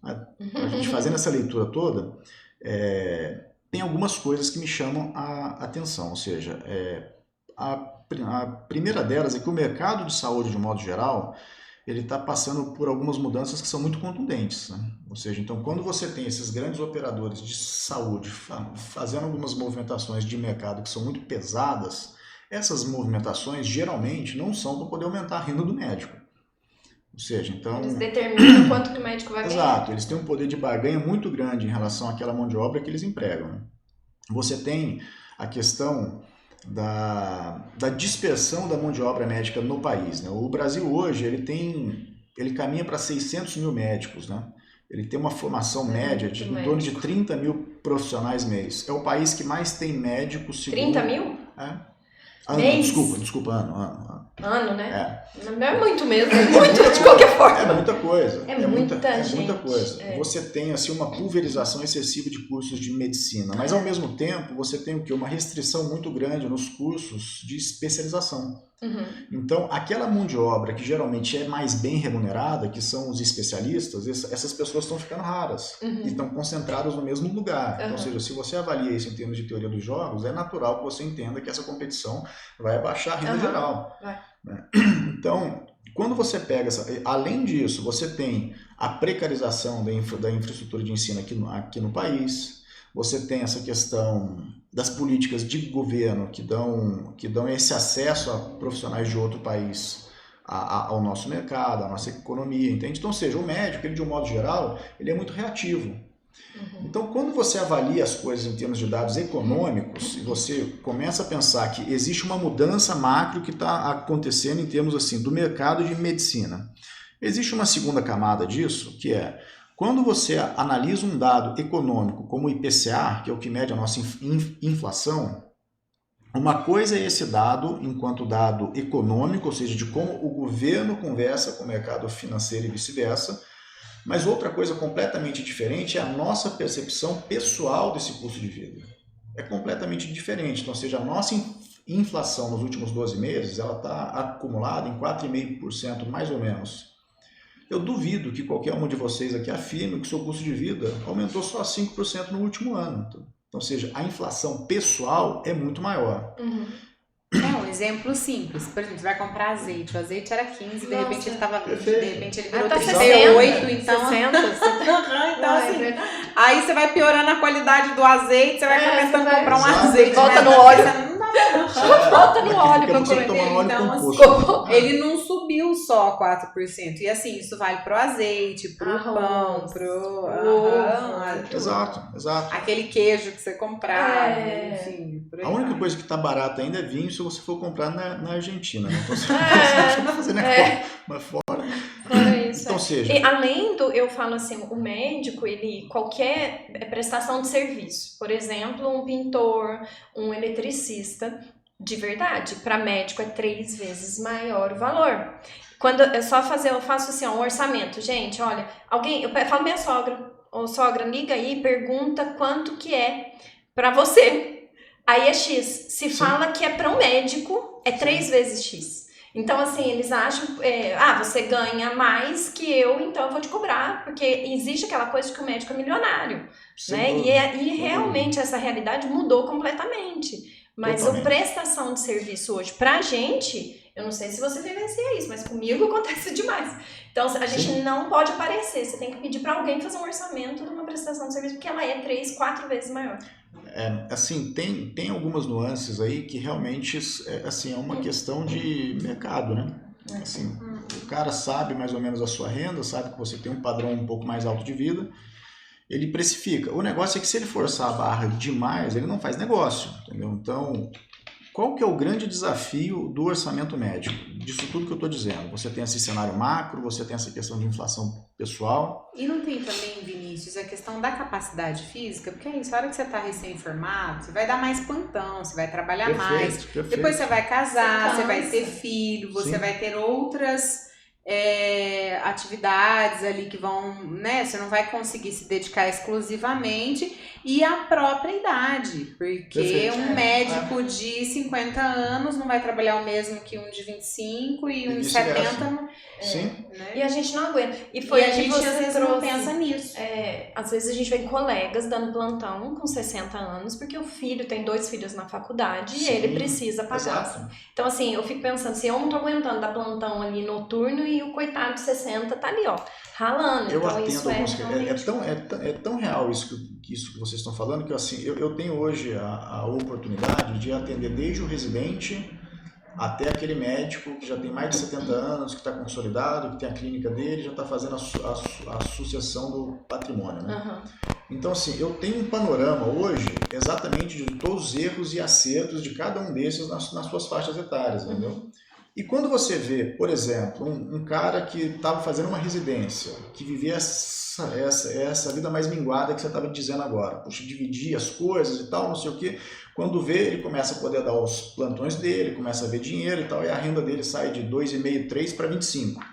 a gente fazendo essa leitura toda, tem algumas coisas que me chamam a atenção, ou seja, a primeira delas é que o mercado de saúde, de um modo geral, ele está passando por algumas mudanças que são muito contundentes, né? Ou seja, então quando você tem esses grandes operadores de saúde fazendo algumas movimentações de mercado que são muito pesadas, essas movimentações geralmente não são para poder aumentar a renda do médico. Ou seja, então... Eles determinam quanto que o médico vai ganhar. Exato, eles têm um poder de barganha muito grande em relação àquela mão de obra que eles empregam, né? Você tem a questão da dispersão da mão de obra médica no país, né? O Brasil hoje ele caminha para 600 mil médicos, né? Ele tem uma formação média de em torno de 30 mil profissionais mês. É o país que mais tem médicos. 30 mil? Desculpa, ano. Ano, né? Não é muito mesmo, é muito de qualquer forma. É muita coisa. É muita gente. É muita coisa. Você tem assim, uma pulverização excessiva de cursos de medicina, mas ao mesmo tempo você tem o quê? Uma restrição muito grande nos cursos de especialização. Uhum. Então, aquela mão de obra que geralmente é mais bem remunerada, que são os especialistas, essas pessoas estão ficando raras e estão concentradas no mesmo lugar. Então, ou seja, se você avalia isso em termos de teoria dos jogos, é natural que você entenda que essa competição vai abaixar a renda geral. Né? Então, quando você pega além disso, você tem a precarização da infraestrutura de ensino aqui no país, você tem essa questão das políticas de governo que dão esse acesso a profissionais de outro país ao nosso mercado, à nossa economia, entende? Então, ou seja, o médico, ele, de um modo geral, ele é muito reativo. Então, quando você avalia as coisas em termos de dados econômicos, e você começa a pensar que existe uma mudança macro que está acontecendo em termos assim, do mercado de medicina. Existe uma segunda camada disso, que é quando você analisa um dado econômico como o IPCA, que é o que mede a nossa inflação, uma coisa é esse dado enquanto dado econômico, ou seja, de como o governo conversa com o mercado financeiro e vice-versa, mas outra coisa completamente diferente é a nossa percepção pessoal desse custo de vida. É completamente diferente. Então, ou seja, a nossa inflação nos últimos 12 meses ela está acumulada em 4,5% mais ou menos. Eu duvido que qualquer um de vocês aqui afirme que o seu custo de vida aumentou só 5% no último ano. Então, ou seja, a inflação pessoal é muito maior. Um exemplo simples. Por exemplo, você vai comprar azeite. O azeite era 15, de repente ele estava 20, de repente ele virou 38, então... 60. Então, assim, aí você vai piorando a qualidade do azeite, você vai começando a comprar um azeite. Volta no óleo. Volta no óleo pra comer. Então, assim, ele não subiu só 4%. E assim, isso vale pro azeite, pro pão, pro... Exato. Aquele queijo que você comprar, enfim. A única coisa que tá barata ainda é vinho se você for comprar na Argentina. Né? Então, você não vai fazer mas fora isso. Então, seja... E além do, eu falo assim, o médico, ele, qualquer prestação de serviço, por exemplo, um pintor, um eletricista, de verdade, para médico é 3 vezes maior o valor. Quando é só eu faço assim, um orçamento, gente, olha, eu falo minha sogra, sogra, liga aí e pergunta quanto que é para você. Aí é X. Se fala que é para um médico, é 3 vezes X. Então, assim, eles acham, você ganha mais que eu, então eu vou te cobrar, porque existe aquela coisa de que o médico é milionário, né? E realmente essa realidade mudou completamente. Mas a prestação de serviço hoje, pra gente, eu não sei se você vivencia isso, mas comigo acontece demais. Então, a gente não pode aparecer, você tem que pedir para alguém fazer um orçamento de uma prestação de serviço, porque ela é 3, 4 vezes maior. Assim, tem algumas nuances aí que realmente assim, é uma questão de mercado, né? Assim, o cara sabe mais ou menos a sua renda, sabe que você tem um padrão um pouco mais alto de vida, ele precifica. O negócio é que se ele forçar a barra demais, ele não faz negócio, entendeu? Então, qual que é o grande desafio do orçamento médico? Disso tudo que eu estou dizendo. Você tem esse cenário macro, você tem essa questão de inflação pessoal. E não tem também, Vinícius, a questão da capacidade física? Porque é isso, a hora que você está recém-formado, você vai dar mais plantão, você vai trabalhar mais. Depois você vai casar, você vai ter filho, você vai ter outras... atividades ali que vão, né, você não vai conseguir se dedicar exclusivamente, e a própria idade, porque um médico de 50 anos não vai trabalhar o mesmo que um de 25 e um de 70 Sim. Né? E a gente não aguenta. E foi E a que gente você às vezes trouxe. não pensa nisso. Às vezes a gente vê colegas dando plantão com 60 anos, porque o filho tem 2 filhos na faculdade e Sim, ele precisa pagar. Exato. Então, assim, eu fico pensando, se eu não tô aguentando dar plantão ali noturno e o coitado de 60 tá ali, ó, ralando. Eu Então, atendo isso alguns. realmente... É tão real isso que vocês estão falando que assim, eu tenho hoje a oportunidade de atender desde o residente até aquele médico que já tem mais de 70 anos, que está consolidado, que tem a clínica dele, já está fazendo a sucessão do patrimônio, né? Uhum. Então, assim, eu tenho um panorama hoje exatamente de todos os erros e acertos de cada um desses nas suas faixas etárias, entendeu? E quando você vê, por exemplo, um cara que estava fazendo uma residência, que vivia essa vida mais minguada que você estava dizendo agora, puxa, dividir as coisas e tal, não sei o quê, quando vê, ele começa a poder dar os plantões dele, começa a ver dinheiro e tal, e a renda dele sai de 2,5, 3 para 25.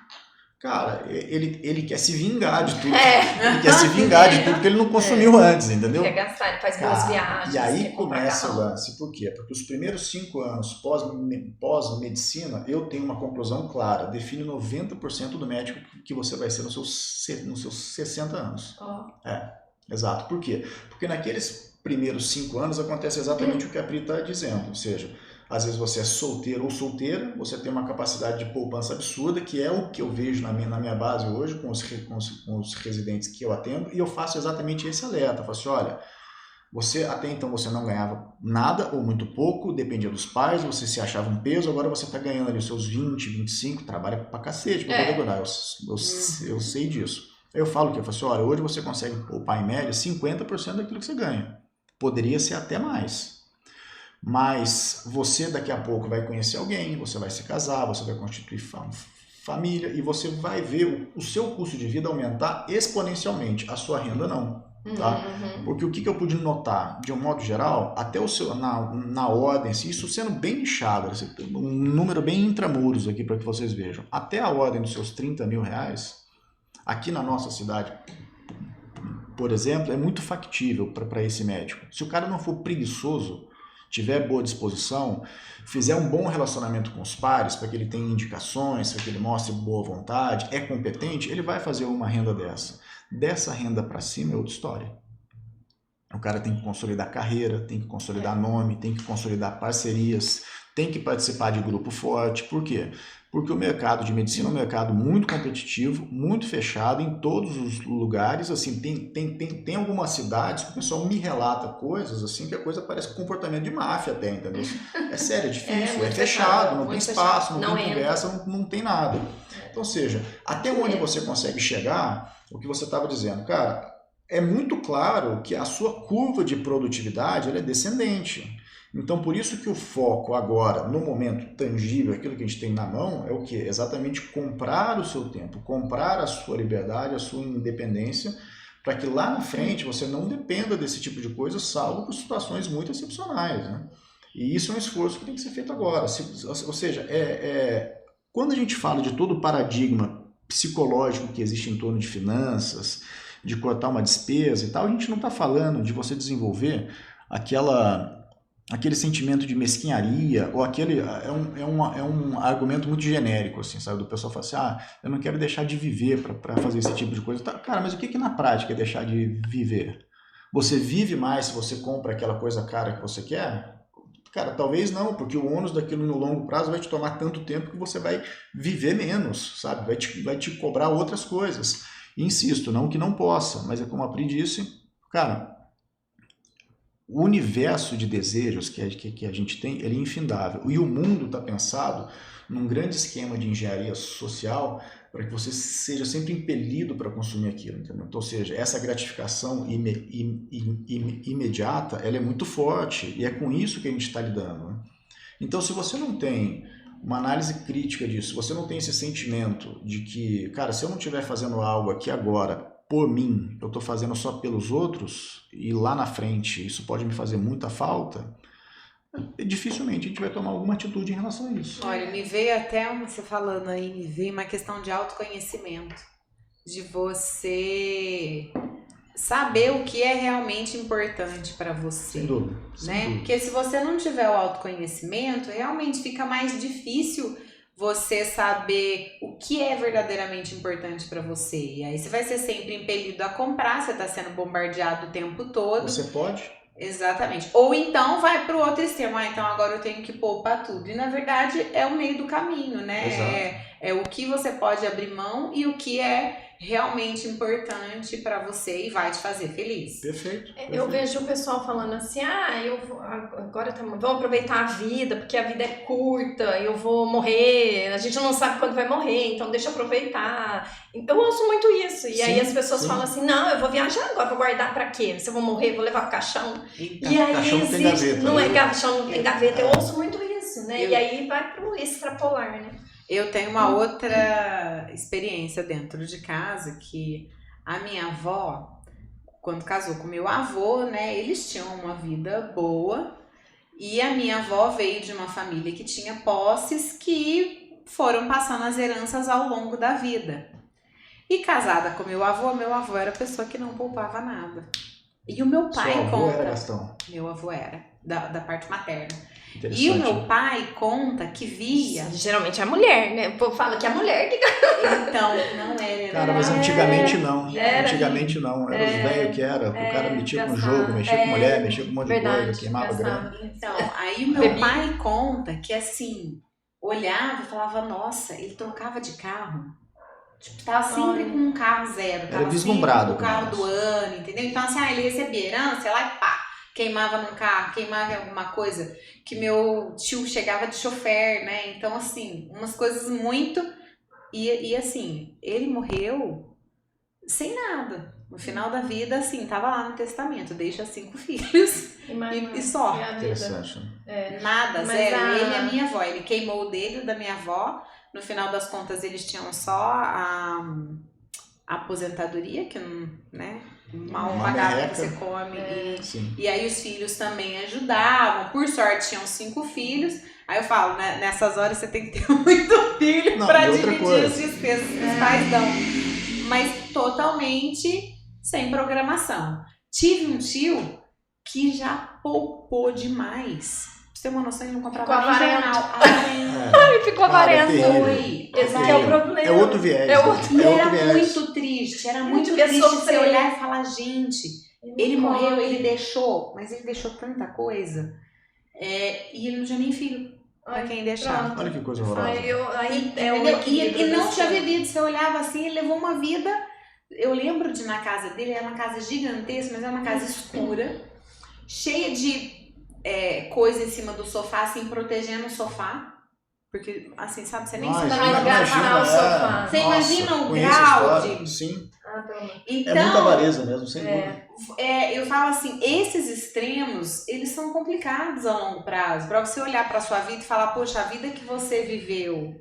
Cara, ele quer se vingar de tudo. Ele quer se vingar de tudo que ele não consumiu antes, entendeu? Quer gastar, ele faz boas viagens. E aí quer comprar começa o carro. lance. Por quê? Porque os primeiros 5 anos pós-medicina, eu tenho uma conclusão clara. Define 90% do médico que você vai ser nos seus 60 anos. Exato. Por quê? Porque naqueles primeiros 5 anos acontece exatamente o que a Pri está dizendo. Ou seja, às vezes você é solteiro ou solteira, você tem uma capacidade de poupança absurda, que é o que eu vejo na minha base hoje com os residentes que eu atendo, e eu faço exatamente esse alerta. Eu falo assim, olha, você até então você não ganhava nada ou muito pouco, dependia dos pais, você se achava um peso, agora você está ganhando ali os seus 20, 25, trabalha pra cacete para poder ganhar. Eu sei disso. Aí eu falo que eu falo assim, olha, hoje você consegue poupar em média 50% daquilo que você ganha. Poderia ser até mais. Mas você daqui a pouco vai conhecer alguém, você vai se casar, você vai constituir família e você vai ver o seu custo de vida aumentar exponencialmente, a sua renda não. Tá? Porque o que eu pude notar, de um modo geral, até o seu, na ordem, assim, isso sendo bem nichado, um número bem intramuros aqui para que vocês vejam, até a ordem dos seus 30 mil reais, aqui na nossa cidade, por exemplo, é muito factível para esse médico. Se o cara não for preguiçoso, tiver boa disposição, fizer um bom relacionamento com os pares, para que ele tenha indicações, para que ele mostre boa vontade, é competente, ele vai fazer uma renda dessa. Dessa renda para cima é outra história. O cara tem que consolidar carreira, tem que consolidar nome, tem que consolidar parcerias, tem que participar de grupo forte. Por quê? Porque o mercado de medicina é um mercado muito competitivo, muito fechado em todos os lugares. Assim, tem algumas cidades que o pessoal me relata coisas assim que a coisa parece comportamento de máfia até, entendeu? É sério, é difícil, é fechado, não tem espaço, não tem conversa, não tem nada. Então, ou seja, até onde você consegue chegar, o que você estava dizendo, cara, é muito claro que a sua curva de produtividade ela é descendente. Então, por isso que o foco agora, no momento tangível, aquilo que a gente tem na mão, é o quê? Exatamente comprar o seu tempo, comprar a sua liberdade, a sua independência, para que lá na frente você não dependa desse tipo de coisa, salvo por situações muito excepcionais, né? E isso é um esforço que tem que ser feito agora. Ou seja, quando a gente fala de todo o paradigma psicológico que existe em torno de finanças, de cortar uma despesa e tal, a gente não está falando de você desenvolver aquele sentimento de mesquinharia, ou aquele é um argumento muito genérico, assim, sabe? Do pessoal fala assim, eu não quero deixar de viver para fazer esse tipo de coisa. Tá, cara, mas o que na prática é deixar de viver? Você vive mais se você compra aquela coisa cara que você quer? Cara, talvez não, porque o ônus daquilo no longo prazo vai te tomar tanto tempo que você vai viver menos, sabe? Vai te cobrar outras coisas. E insisto, não que não possa, mas é como a Pri disse, cara, o universo de desejos que a gente tem, ele é infindável. E o mundo está pensado num grande esquema de engenharia social para que você seja sempre impelido para consumir aquilo, entendeu? Então, ou seja, essa gratificação imediata, ela é muito forte e é com isso que a gente está lidando, né? Então, se você não tem uma análise crítica disso, se você não tem esse sentimento de que, cara, se eu não estiver fazendo algo aqui agora por mim, eu estou fazendo só pelos outros e lá na frente isso pode me fazer muita falta, dificilmente a gente vai tomar alguma atitude em relação a isso. Olha, me veio até, você falando aí, me veio uma questão de autoconhecimento, de você saber o que é realmente importante para você. Sem dúvida. Né? Porque se você não tiver o autoconhecimento, realmente fica mais difícil você saber o que é verdadeiramente importante para você. E aí você vai ser sempre impelido a comprar, você tá sendo bombardeado o tempo todo. Você pode? Exatamente. Ou então vai pro outro extremo, então agora eu tenho que poupar tudo. E na verdade é o meio do caminho, né? É o que você pode abrir mão e o que é realmente importante para você e vai te fazer feliz. Perfeito. Eu vejo o pessoal falando assim, agora vamos aproveitar a vida, porque a vida é curta, eu vou morrer, a gente não sabe quando vai morrer, então deixa eu aproveitar. Eu ouço muito isso, e aí as pessoas falam assim, não, eu vou viajar agora, vou guardar pra quê? Se eu vou morrer, vou levar pro caixão. Então, e aí caixão não tem gaveta. Não é caixão, não tem gaveta, eu ouço muito isso, né? E aí vai pro extrapolar, né? Eu tenho uma outra experiência dentro de casa, que a minha avó, quando casou com meu avô, né, eles tinham uma vida boa, e a minha avó veio de uma família que tinha posses que foram passando as heranças ao longo da vida. E casada com meu avô era a pessoa que não poupava nada. E o meu pai Seu avô conta... era, Gastão? Meu avô era, da parte materna. Interessante. E o meu pai conta que via... Geralmente é a mulher, né? O povo fala que é a mulher que... Então, não era. Cara, mas antigamente não. Era. Antigamente não. Era os velhos que era. O cara metia com jogo, mexia com mulher, mexia com um monte de coisa, queimava grana. Então, aí o meu pai conta que assim, olhava e falava, nossa, ele trocava de carro. Tipo, tava sempre com um carro zero. Tava Era vislumbrado. sempre com o carro do ano, entendeu? Então, assim, ele recebia herança, lá e pá, queimava num carro, queimava em alguma coisa. Que meu tio chegava de chofer, né? Então, assim, umas coisas muito... E assim, ele morreu sem nada. No final da vida, assim, tava lá no testamento, deixa 5 filhos e só. Interessante. Nada, zero. Ele e a minha avó. Ele queimou o dele, o da minha avó. No final das contas, eles tinham só a aposentadoria, que não, né? Mal pagado que você come. E aí os filhos também ajudavam. Por sorte, tinham 5 filhos. Aí eu falo, né, nessas horas você tem que ter muito filho pra dividir as despesas que os pais dão. Mas totalmente sem programação. Tive um tio que já poupou demais. Pra você ter uma noção, ele não comprava nem jornal. Ai, ficou avarento. Esse que é o problema. É outro viés. E era muito triste. Era muito triste você olhar e falar, gente, ele morreu, ele deixou. Mas ele deixou tanta coisa. E ele não tinha nem filho. Pra quem deixar. Olha que coisa horrorosa. E não tinha vivido. Você olhava assim, ele levou uma vida. Eu lembro de na casa dele, era uma casa gigantesca, mas era uma casa escura, cheia de coisa em cima do sofá, assim, protegendo o sofá. Porque, assim, sabe, você nem sabe o sofá. Você imagina o grau de... Sim. Então, é muita avareza mesmo, sem dúvida. Eu falo assim, esses extremos, eles são complicados a longo prazo. Pra você olhar pra sua vida e falar, poxa, a vida que você viveu...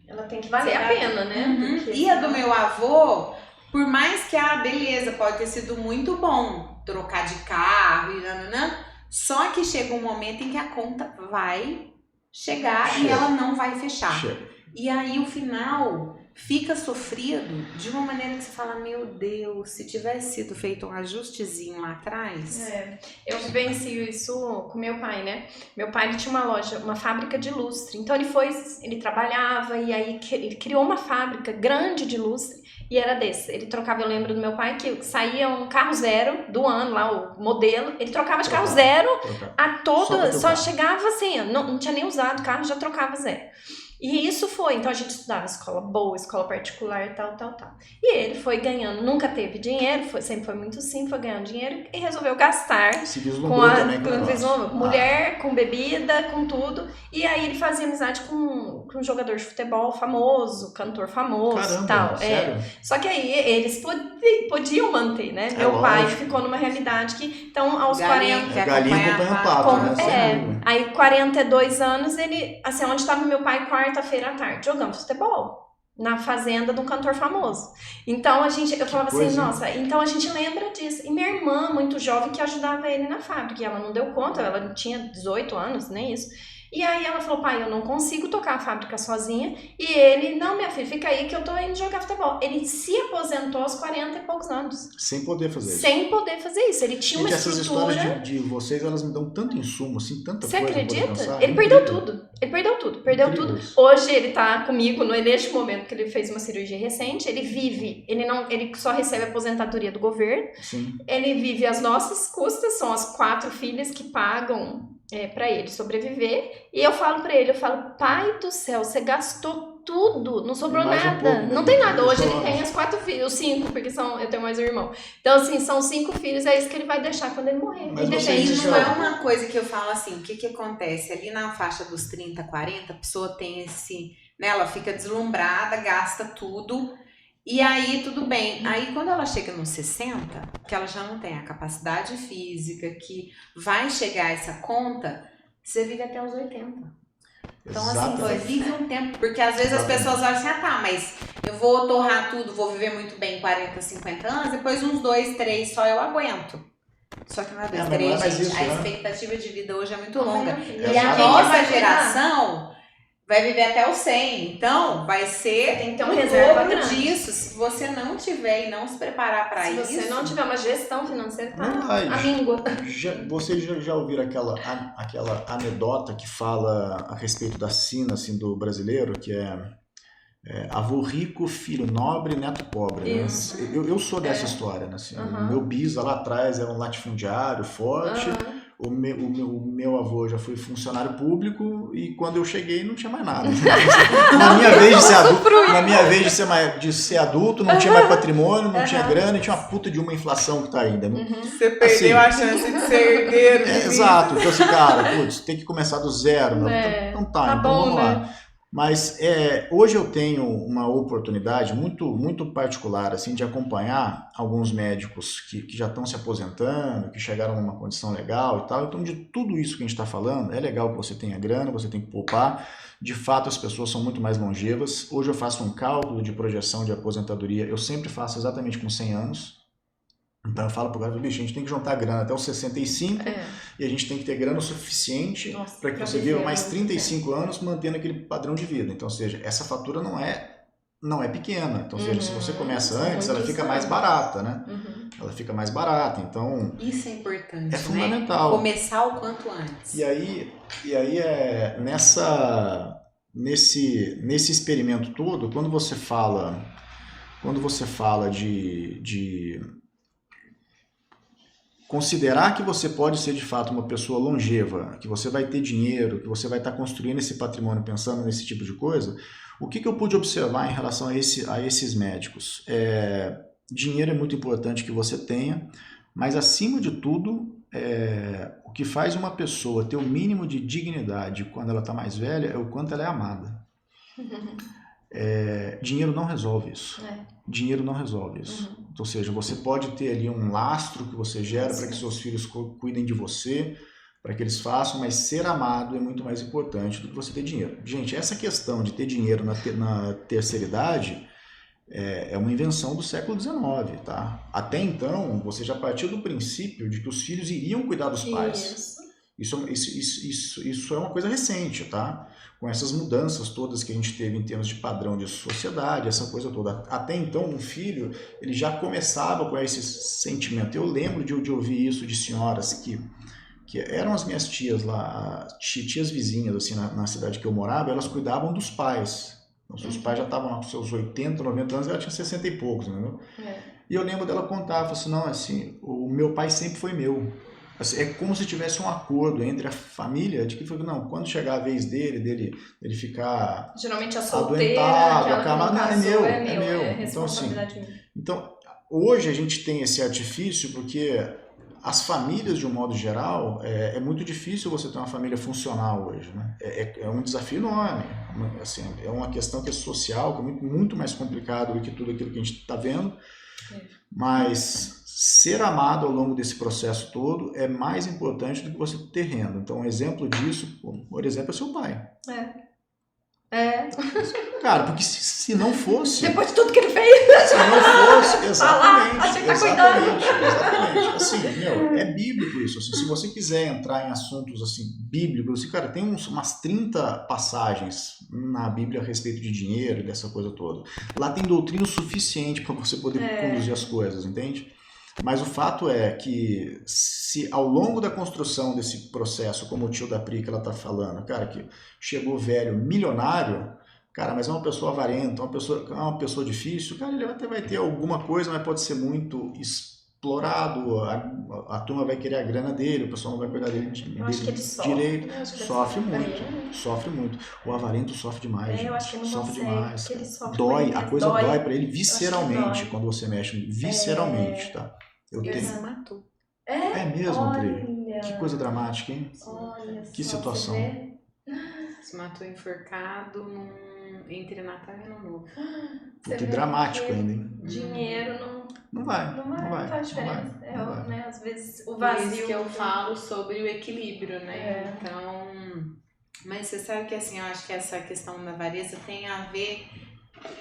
Ela tem que valer a pena, né? Uhum. E a do meu avô, por mais que, beleza, pode ter sido muito bom trocar de carro e nananã, só que chega um momento em que a conta vai chegar e ela não vai fechar. E aí o final fica sofrido de uma maneira que você fala, meu Deus, se tivesse sido feito um ajustezinho lá atrás... Eu vivencio isso com meu pai, né? Meu pai, ele tinha uma loja, uma fábrica de lustre. Então ele trabalhava e aí ele criou uma fábrica grande de lustre e era desse. Ele trocava, eu lembro do meu pai, que saía um carro zero do ano, lá o modelo, ele trocava de carro zero a toda, só chegava assim, não tinha nem usado o carro, já trocava zero. E isso foi, então a gente estudava escola boa, escola particular e tal. E ele foi ganhando, nunca teve dinheiro, sempre foi muito simples, foi ganhando dinheiro e resolveu gastar se vislumbrou também com mulher, com bebida, com tudo. E aí ele fazia amizade com um jogador de futebol famoso, cantor famoso e tal. Sério? Só que aí eles podiam manter, né? Meu pai ficou numa realidade que, então aos 40... Galinha acompanha papo, né? Aí 42 anos, ele, assim, onde estava meu pai quarta-feira à tarde, jogando futebol. Na fazenda de um cantor famoso. Então eu falava assim, nossa, então a gente lembra disso. E minha irmã, muito jovem, que ajudava ele na fábrica. E ela não deu conta, ela tinha 18 anos, nem isso. E aí ela falou, pai, eu não consigo tocar a fábrica sozinha. E ele, não, minha filha, fica aí que eu tô indo jogar futebol. Ele se aposentou aos 40 e poucos anos. Sem poder fazer isso. Sem poder fazer isso. Ele tinha uma essas estrutura... histórias de vocês, elas me dão tanto insumo, assim, tanta Você coisa. acredita? Ele Ele perdeu tudo. Ele perdeu tudo. Isso. Hoje ele tá comigo, neste momento que ele fez uma cirurgia recente, ele vive, ele só recebe a aposentadoria do governo. Sim. Ele vive às nossas custas, são as 4 filhas que pagam para ele sobreviver. E eu falo pra ele, pai do céu, você gastou tudo, não sobrou nada. pouco, né? Não tem nada. Hoje ele tem as 4 filhas, os 5, porque eu tenho mais um irmão. Então, assim, são 5 filhos, é isso que ele vai deixar quando ele morrer. Mas E não é uma coisa que eu falo assim, o que acontece? Ali na faixa dos 30, 40, a pessoa tem esse... Né, ela fica deslumbrada, gasta tudo... E aí, tudo bem. Aí, quando ela chega nos 60, que ela já não tem a capacidade física, que vai chegar a essa conta, você vive até os 80. Então, assim, você vive um tempo. Porque às vezes as pessoas olham assim, mas eu vou torrar tudo, vou viver muito bem 40, 50 anos, depois uns 2, 3 só eu aguento. Só que não é 2, 3, gente. Isso, a expectativa de vida hoje é muito longa. E a nossa geração... vai viver até os 100, então vai ser tem que ter uma reserva grande disso. Se você não tiver e não se preparar para isso... Se você não tiver uma gestão financeira, tá a língua. Vocês já ouviram aquela anedota que fala a respeito da sina assim, do brasileiro, que é avô rico, filho nobre, neto pobre. Né? Eu sou dessa história. Né? Assim, o meu bisa lá atrás era um latifundiário forte... O meu avô já foi funcionário público e quando eu cheguei não tinha mais nada. Na minha vez de ser adulto, não tinha mais patrimônio, não tinha grana e tinha uma puta de uma inflação que tá ainda. Você perdeu a chance de ser herdeiro. Exato. Então assim, cara, tem que começar do zero. Então vamos lá. Mas hoje eu tenho uma oportunidade muito particular assim, de acompanhar alguns médicos que já estão se aposentando, que chegaram numa condição legal e tal. Então, de tudo isso que a gente está falando, é legal que você tenha grana, você tem que poupar. De fato, as pessoas são muito mais longevas. Hoje eu faço um cálculo de projeção de aposentadoria. Eu sempre faço exatamente com 100 anos. Então eu falo pro cara, bicho, a gente tem que juntar grana até os 65 e a gente tem que ter grana o suficiente para que você viva mais 35 anos mantendo aquele padrão de vida. Então, ou seja, essa fatura não é pequena. Então, ou seja, se você começa antes, ela fica mais barata, né? Ela fica mais barata, então... Isso é importante, é fundamental. Começar o quanto antes. E aí nesse experimento todo, quando você fala de considerar que você pode ser de fato uma pessoa longeva, que você vai ter dinheiro, que você vai estar construindo esse patrimônio pensando nesse tipo de coisa, o que eu pude observar em relação a esses médicos? Dinheiro é muito importante que você tenha, mas acima de tudo, o que faz uma pessoa ter o mínimo de dignidade quando ela está mais velha é o quanto ela é amada. Dinheiro não resolve isso. Dinheiro não resolve isso. Ou seja, você pode ter ali um lastro que você gera para que seus filhos cuidem de você, para que eles façam, mas ser amado é muito mais importante do que você ter dinheiro. Gente, essa questão de ter dinheiro na terceira idade é uma invenção do século XIX, tá? Até então, você já partiu do princípio de que os filhos iriam cuidar dos pais. Isso é uma coisa recente, tá? Com essas mudanças todas que a gente teve em termos de padrão de sociedade, essa coisa toda. Até então, um filho, ele já começava com esse sentimento. Eu lembro de ouvir isso de senhoras que eram as minhas tias lá, tias vizinhas, assim, na cidade que eu morava, elas cuidavam dos pais. Então, seus pais já estavam com seus 80, 90 anos, ela tinha 60 e poucos, entendeu? E eu lembro dela contar, falou assim, não, assim, o meu pai sempre foi meu. É como se tivesse um acordo entre a família de que, não, quando chegar a vez dele ficar geralmente a solteira, adoentado, é meu. Responsabilidade minha. Então, hoje a gente tem esse artifício porque as famílias, de um modo geral, é muito difícil você ter uma família funcional hoje, né? É um desafio enorme. Assim, é uma questão que é social, que é muito mais complicado do que tudo aquilo que a gente está vendo. Mas ser amado ao longo desse processo todo é mais importante do que você ter renda. Então, um exemplo disso, por exemplo, é seu pai. Cara, porque se não fosse... Depois de tudo que ele fez. Se não fosse, exatamente, a gente tá cuidando. exatamente. Assim, é bíblico isso. Assim, se você quiser entrar em assuntos assim, bíblicos, assim, cara, tem umas 30 passagens na Bíblia a respeito de dinheiro, dessa coisa toda. Lá tem doutrina o suficiente para você poder conduzir as coisas, entende? Mas o fato é que se ao longo da construção desse processo, como o tio da Pri que ela tá falando, cara, que chegou velho milionário, cara, mas é uma pessoa avarenta, é uma pessoa difícil, cara, ele até vai ter alguma coisa, mas pode ser muito explorado, a turma vai querer a grana dele, o pessoal não vai pegar dele direito, sofre muito. O avarento sofre demais, eu acho que não sofre consegue, demais. porque ele sofre Dói, a coisa dói pra ele Eu visceralmente acho que quando você mexe, visceralmente, tá? Ele se matou. É mesmo, Pri? Olha. Que coisa dramática, hein? Olha Que só, situação. você vê? Se matou enforcado entre Natal e Ano Novo. Você Que vê dramático que ainda, hein? Dinheiro Não vai. não faz diferença. não vai. Né? Às vezes o Por vazio. isso que eu falo sobre o equilíbrio, né? Então, mas você sabe que assim, eu acho que essa questão da avareza tem a ver,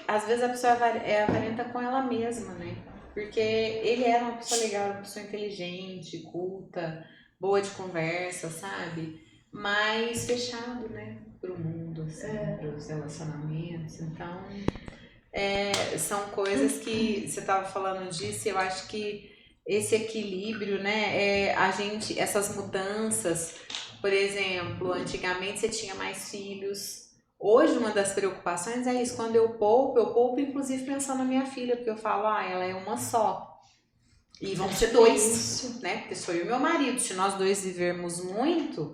às vezes a pessoa é avarenta com ela mesma, né? Porque ele era uma pessoa legal, uma pessoa inteligente, culta, boa de conversa, sabe? Mas fechado, né? Pro mundo, assim, pros relacionamentos. Então, são coisas que você estava falando disso, eu acho que esse equilíbrio, né? Essas mudanças, por exemplo, antigamente você tinha mais filhos. Hoje, uma das preocupações é isso. Quando eu poupo inclusive pensando na minha filha, porque eu falo, ela é uma só. E vão ser dois, né? Porque sou eu e meu marido. Se nós dois vivermos muito,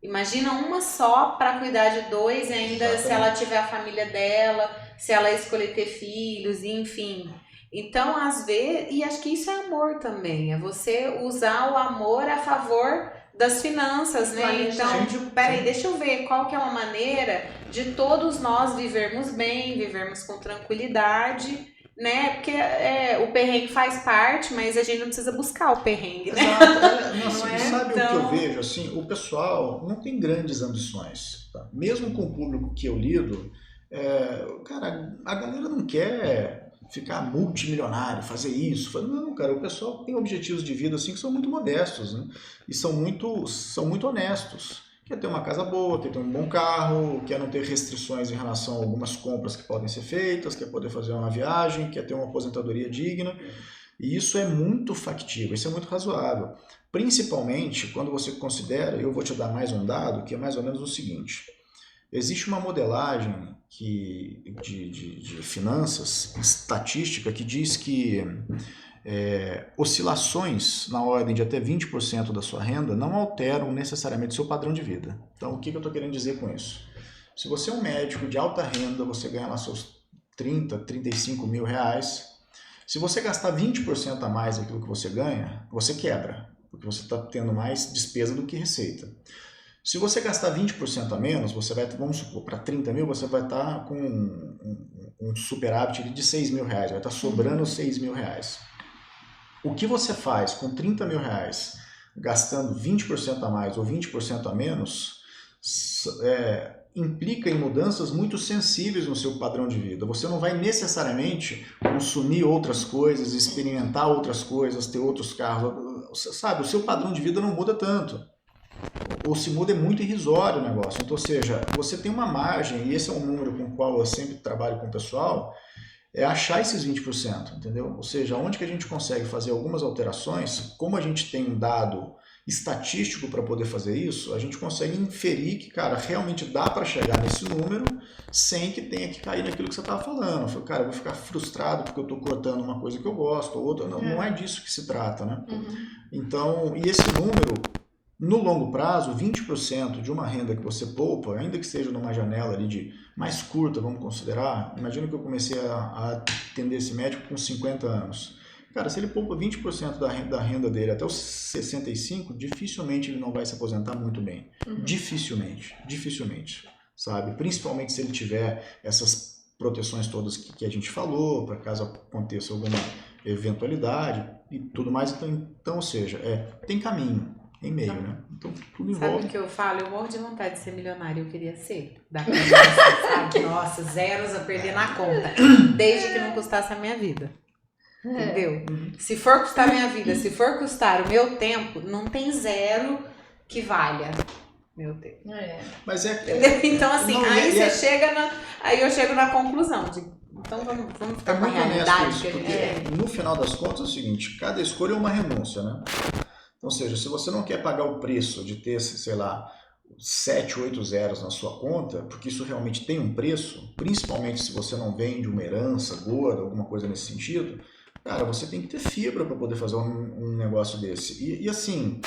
imagina uma só para cuidar de dois, e ainda se ela tiver a família dela, se ela escolher ter filhos, enfim. Então, às vezes, e acho que isso é amor também, é você usar o amor a favor das finanças, né? Então, peraí, deixa eu ver qual que é uma maneira de todos nós vivermos bem, vivermos com tranquilidade, né? Porque o perrengue faz parte, mas a gente não precisa buscar o perrengue, né? Exato. Sabe o que eu vejo? Assim, o pessoal não tem grandes ambições. Tá? Mesmo com o público que eu lido, cara, a galera não quer ficar multimilionário, fazer isso. Não, cara, o pessoal tem objetivos de vida assim que são muito modestos, né? E são muito honestos. Quer ter uma casa boa, quer ter um bom carro, quer não ter restrições em relação a algumas compras que podem ser feitas, quer poder fazer uma viagem, quer ter uma aposentadoria digna. E isso é muito factível, isso é muito razoável. Principalmente quando você considera, eu vou te dar mais um dado, que é mais ou menos o seguinte. Existe uma modelagem de finanças, estatística, que diz que oscilações na ordem de até 20% da sua renda não alteram necessariamente o seu padrão de vida. Então, o que eu estou querendo dizer com isso? Se você é um médico de alta renda, você ganha lá seus 30, 35 mil reais. Se você gastar 20% a mais daquilo que você ganha, você quebra, porque você está tendo mais despesa do que receita. Se você gastar 20% a menos, você vai, vamos supor, para 30 mil, você vai estar com um superávit de 6 mil reais, vai estar sobrando 6 mil reais. O que você faz com 30 mil reais, gastando 20% a mais ou 20% a menos, implica em mudanças muito sensíveis no seu padrão de vida. Você não vai necessariamente consumir outras coisas, experimentar outras coisas, ter outros carros, sabe? O seu padrão de vida não muda tanto. Ou se muda é muito irrisório o negócio. Então, ou seja, você tem uma margem, e esse é um número com o qual eu sempre trabalho com o pessoal, é achar esses 20%, entendeu? Ou seja, onde que a gente consegue fazer algumas alterações, como a gente tem um dado estatístico para poder fazer isso, a gente consegue inferir que, cara, realmente dá para chegar nesse número sem que tenha que cair naquilo que você estava falando. Eu falei, cara, eu vou ficar frustrado porque eu estou cortando uma coisa que eu gosto, outra. Não é disso que se trata, né? Então, e esse número, no longo prazo, 20% de uma renda que você poupa, ainda que seja numa janela ali de mais curta, vamos considerar, imagina que eu comecei a atender esse médico com 50 anos. Cara, se ele poupa 20% da renda dele até os 65, dificilmente ele não vai se aposentar muito bem. Dificilmente, sabe? Principalmente se ele tiver essas proteções todas que a gente falou, para caso aconteça alguma eventualidade e tudo mais. Então, ou seja, tem caminho. em meio, né? Então, tudo Sabe envolve. o que eu falo? Eu morro de vontade de ser milionária, eu queria ser. Sabe? Nossa, zeros a perder na conta. Desde que não custasse a minha vida. Entendeu? Se for custar a minha vida, se for custar o meu tempo, não tem zero que valha. Meu Deus. Mas Entendeu? Então, assim, não, aí e você chega na. Aí eu chego na conclusão de. Então vamos ficar com a muito honesto realidade isso, que a gente porque no final das contas é o seguinte, cada escolha é uma renúncia, né? Ou seja, se você não quer pagar o preço de ter, sei lá, 7, 8 zeros na sua conta, porque isso realmente tem um preço, principalmente se você não vende uma herança gorda, alguma coisa nesse sentido, cara, você tem que ter fibra para poder fazer um negócio desse. E assim,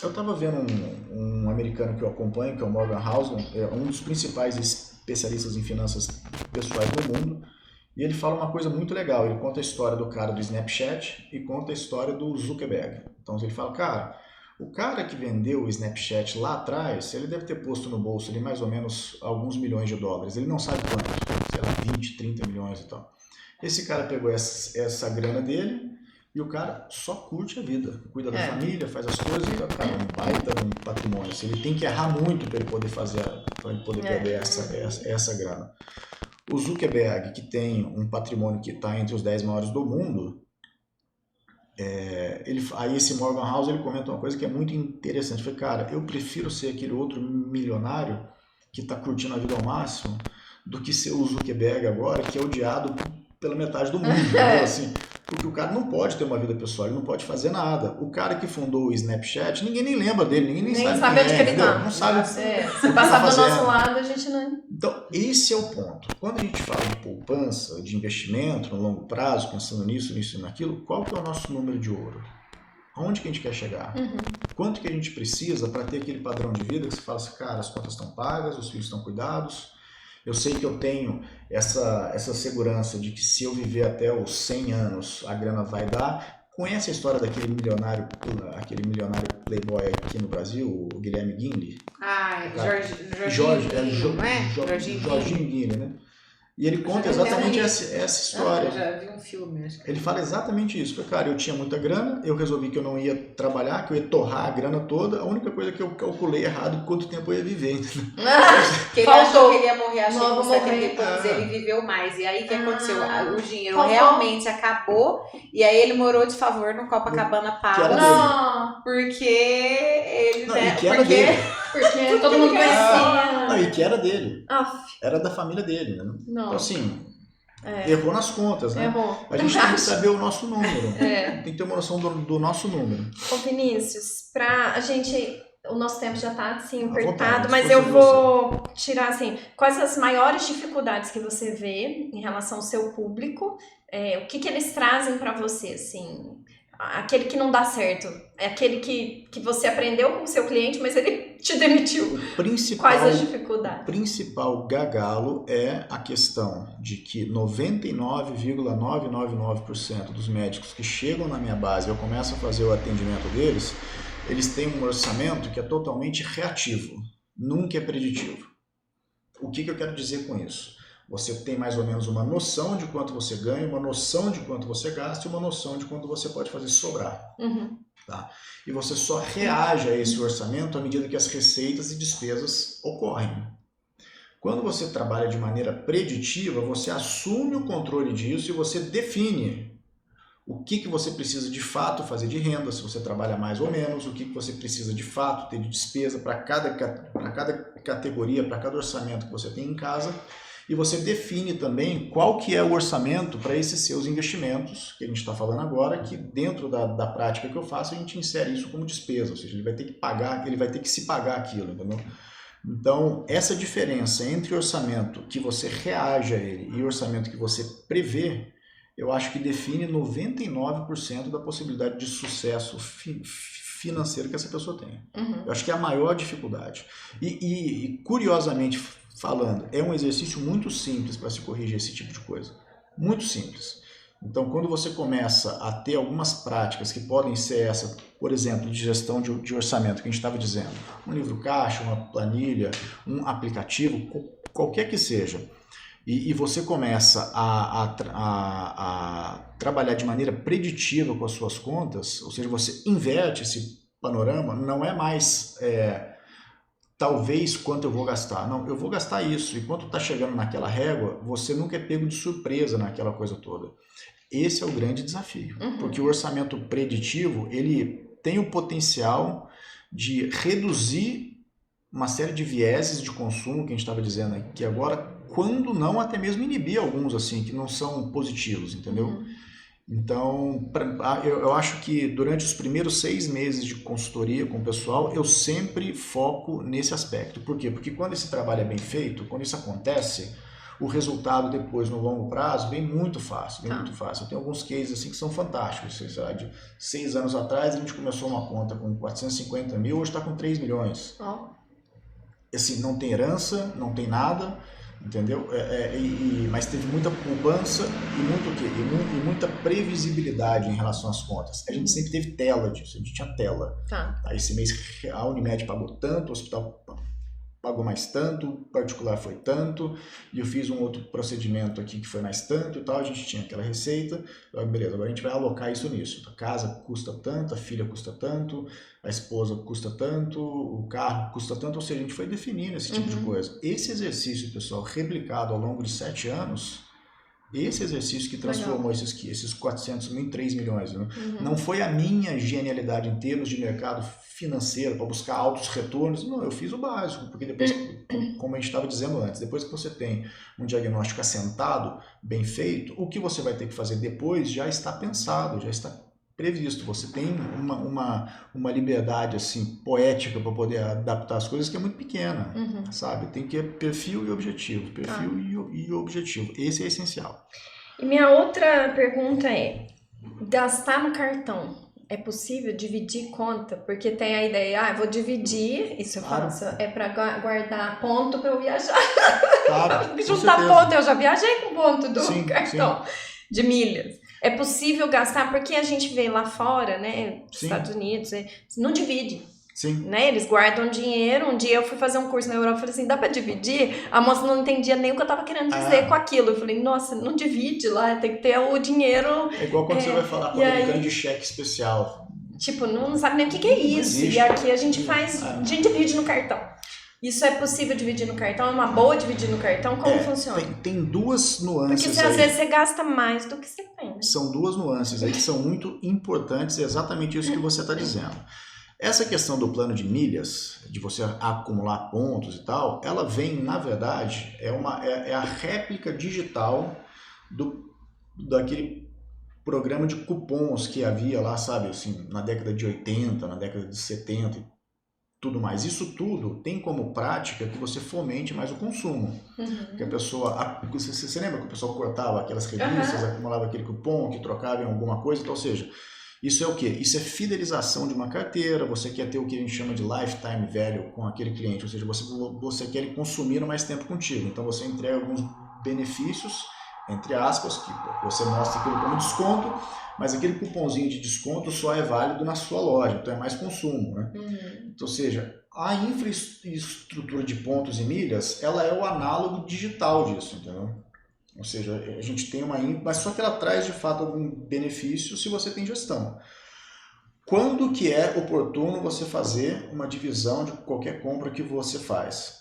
eu estava vendo um americano que eu acompanho, que é o Morgan Housel, um dos principais especialistas em finanças pessoais do mundo, e ele fala uma coisa muito legal. Ele conta a história do cara do Snapchat e conta a história do Zuckerberg. Então ele fala, cara, o cara que vendeu o Snapchat lá atrás, ele deve ter posto no bolso ali mais ou menos alguns milhões de dólares. Ele não sabe quanto, sei lá, 20, 30 milhões e tal. Esse cara pegou essa grana dele e o cara só curte a vida. Cuida da família, faz as coisas e tal. Cara, um baita de um patrimônio. Assim, ele tem que errar muito para ele poder perder essa grana. O Zuckerberg, que tem um patrimônio que está entre os 10 maiores do mundo, aí esse Morgan Housel ele comenta uma coisa que é muito interessante. Ele fala, cara, eu prefiro ser aquele outro milionário que está curtindo a vida ao máximo do que ser o Zuckerberg agora, que é odiado pela metade do mundo. Então, assim, porque o cara não pode ter uma vida pessoal, ele não pode fazer nada. O cara que fundou o Snapchat, ninguém nem lembra dele, ninguém nem sabe onde que ele tá. Não sabe. Se passar do nosso lado, a gente não... Então, esse é o ponto. Quando a gente fala de poupança, de investimento no longo prazo, pensando nisso e naquilo, qual que é o nosso número de ouro? Aonde que a gente quer chegar? Quanto que a gente precisa para ter aquele padrão de vida que você fala assim, cara, as contas estão pagas, os filhos estão cuidados, eu sei que eu tenho essa segurança de que se eu viver até os 100 anos, a grana vai dar. Conhece a história daquele milionário playboy aqui no Brasil, o Guilherme Guinle? Jorginho Guinle, né? E ele conta exatamente essa história. Eu já vi um filme, acho que... Ele fala exatamente isso. Falei, cara, eu tinha muita grana, eu resolvi que eu não ia trabalhar, que eu ia torrar a grana toda. A única coisa que eu calculei errado quanto tempo eu ia viver. Que ele achou que ele ia morrer, achou que com 70 e poucos ele viveu mais. E aí o que aconteceu? O dinheiro realmente acabou e aí ele morou de favor no Copacabana Palace. Porque ele, né? Porque todo mundo conhecia. Não, e que era dele. Era da família dele, né? Não. Então, assim, errou nas contas, né? Errou. A gente tem que saber o nosso número. Tem que ter uma noção do nosso número. Ô Vinícius, pra a gente... O nosso tempo já tá, assim, apertado, vontade, mas eu vou tirar, assim, quais as maiores dificuldades que você vê em relação ao seu público? O que eles trazem pra você, assim... Aquele que não dá certo, é aquele que você aprendeu com o seu cliente, mas ele te demitiu. Quais as dificuldades? O principal gargalo é a questão de que 99,999% dos médicos que chegam na minha base, eu começo a fazer o atendimento deles, eles têm um orçamento que é totalmente reativo, nunca é preditivo. O que eu quero dizer com isso? Você tem mais ou menos uma noção de quanto você ganha, uma noção de quanto você gasta e uma noção de quanto você pode fazer sobrar. Tá? E você só reage a esse orçamento à medida que as receitas e despesas ocorrem. Quando você trabalha de maneira preditiva, você assume o controle disso e você define o que você precisa de fato fazer de renda, se você trabalha mais ou menos, o que você precisa de fato ter de despesa para cada categoria, para cada orçamento que você tem em casa. E você define também qual que é o orçamento para esses seus investimentos, que a gente está falando agora, que dentro da prática que eu faço, a gente insere isso como despesa, ou seja, ele vai ter que pagar, ele vai ter que se pagar aquilo, entendeu? Então, essa diferença entre orçamento que você reage a ele e orçamento que você prevê, eu acho que define 99% da possibilidade de sucesso financeiro que essa pessoa tem. Eu acho que é a maior dificuldade. E curiosamente falando, é um exercício muito simples para se corrigir esse tipo de coisa. Muito simples. Então, quando você começa a ter algumas práticas que podem ser essa, por exemplo, de gestão de orçamento, que a gente estava dizendo, um livro caixa, uma planilha, um aplicativo, qualquer que seja, e você começa a trabalhar de maneira preditiva com as suas contas, ou seja, você inverte esse panorama não é mais talvez quanto eu vou gastar. Não, eu vou gastar isso. E quando está chegando naquela régua, você nunca é pego de surpresa naquela coisa toda. Esse é o grande desafio. Porque o orçamento preditivo, ele tem o potencial de reduzir uma série de vieses de consumo que a gente estava dizendo aqui agora, quando não até mesmo inibir alguns assim que não são positivos, entendeu? Então, eu acho que durante os primeiros 6 meses de consultoria com o pessoal, eu sempre foco nesse aspecto. Por quê? Porque quando esse trabalho é bem feito, quando isso acontece, o resultado depois, no longo prazo, vem muito fácil, muito fácil. Eu tenho alguns cases assim que são fantásticos. De 6 anos atrás, a gente começou uma conta com 450 mil, hoje está com 3 milhões. Assim, não tem herança, não tem nada, entendeu? Mas teve muita poupança e muito o quê? E muita previsibilidade em relação às contas. A gente sempre teve tela disso, a gente tinha tela. Esse mês a Unimed pagou tanto, o hospital pagou mais tanto, o particular foi tanto, e eu fiz um outro procedimento aqui que foi mais tanto e tal, a gente tinha aquela receita, beleza, agora a gente vai alocar isso nisso. A casa custa tanto, a filha custa tanto, a esposa custa tanto, o carro custa tanto, ou seja, a gente foi definindo esse tipo de coisa. Esse exercício, pessoal, replicado ao longo de 7 anos, esse exercício que transformou esses 400 mil em 3 milhões. Né? Não foi a minha genialidade em termos de mercado financeiro para buscar altos retornos. Não, eu fiz o básico, porque depois, como a gente estava dizendo antes, depois que você tem um diagnóstico assentado, bem feito, o que você vai ter que fazer depois já está pensado, já está previsto. Você tem uma liberdade assim poética para poder adaptar as coisas que é muito pequena, sabe? Tem que ter perfil e objetivo, e objetivo. Esse é essencial. E minha outra pergunta é, gastar no cartão, é possível dividir conta? Porque tem a ideia, eu vou dividir, isso eu faço, é para guardar ponto para eu viajar. Claro, juntar ponto, eu já viajei com ponto do cartão de milhas. É possível gastar, porque a gente vê lá fora, né, nos Estados Unidos, não divide. Né? Eles guardam dinheiro. Um dia eu fui fazer um curso na Europa, falei assim, dá pra dividir? A moça não entendia nem o que eu tava querendo dizer com aquilo. Eu falei, nossa, não divide lá, tem que ter o dinheiro. É igual quando você vai falar com o americano de cheque especial. Tipo, não sabe nem o que é isso. E aqui a gente a gente divide no cartão. Isso é possível dividir no cartão? É uma boa dividir no cartão? Como funciona? Tem duas nuances. Porque às vezes você gasta mais do que você tem. Né? São duas nuances aí que são muito importantes, é exatamente isso que você está dizendo. Essa questão do plano de milhas, de você acumular pontos e tal, ela vem, na verdade, é a réplica digital daquele programa de cupons que havia lá, sabe, assim, na década de 80, na década de 70 e tudo mais. Isso tudo tem como prática que você fomente mais o consumo. Que a pessoa... Você lembra que o pessoal cortava aquelas revistas, acumulava aquele cupom, que trocava em alguma coisa? Então, ou seja, isso é o quê? Isso é fidelização de uma carteira, você quer ter o que a gente chama de lifetime value com aquele cliente, ou seja, você quer ele consumir mais tempo contigo. Então, você entrega alguns benefícios, entre aspas, que você mostra aquilo como desconto, mas aquele cupomzinho de desconto só é válido na sua loja, então é mais consumo, né? Então, ou seja, a infraestrutura de pontos e milhas, ela é o análogo digital disso, entendeu? Ou seja, a gente tem mas só que ela traz de fato algum benefício se você tem gestão. Quando que é oportuno você fazer uma divisão de qualquer compra que você faz?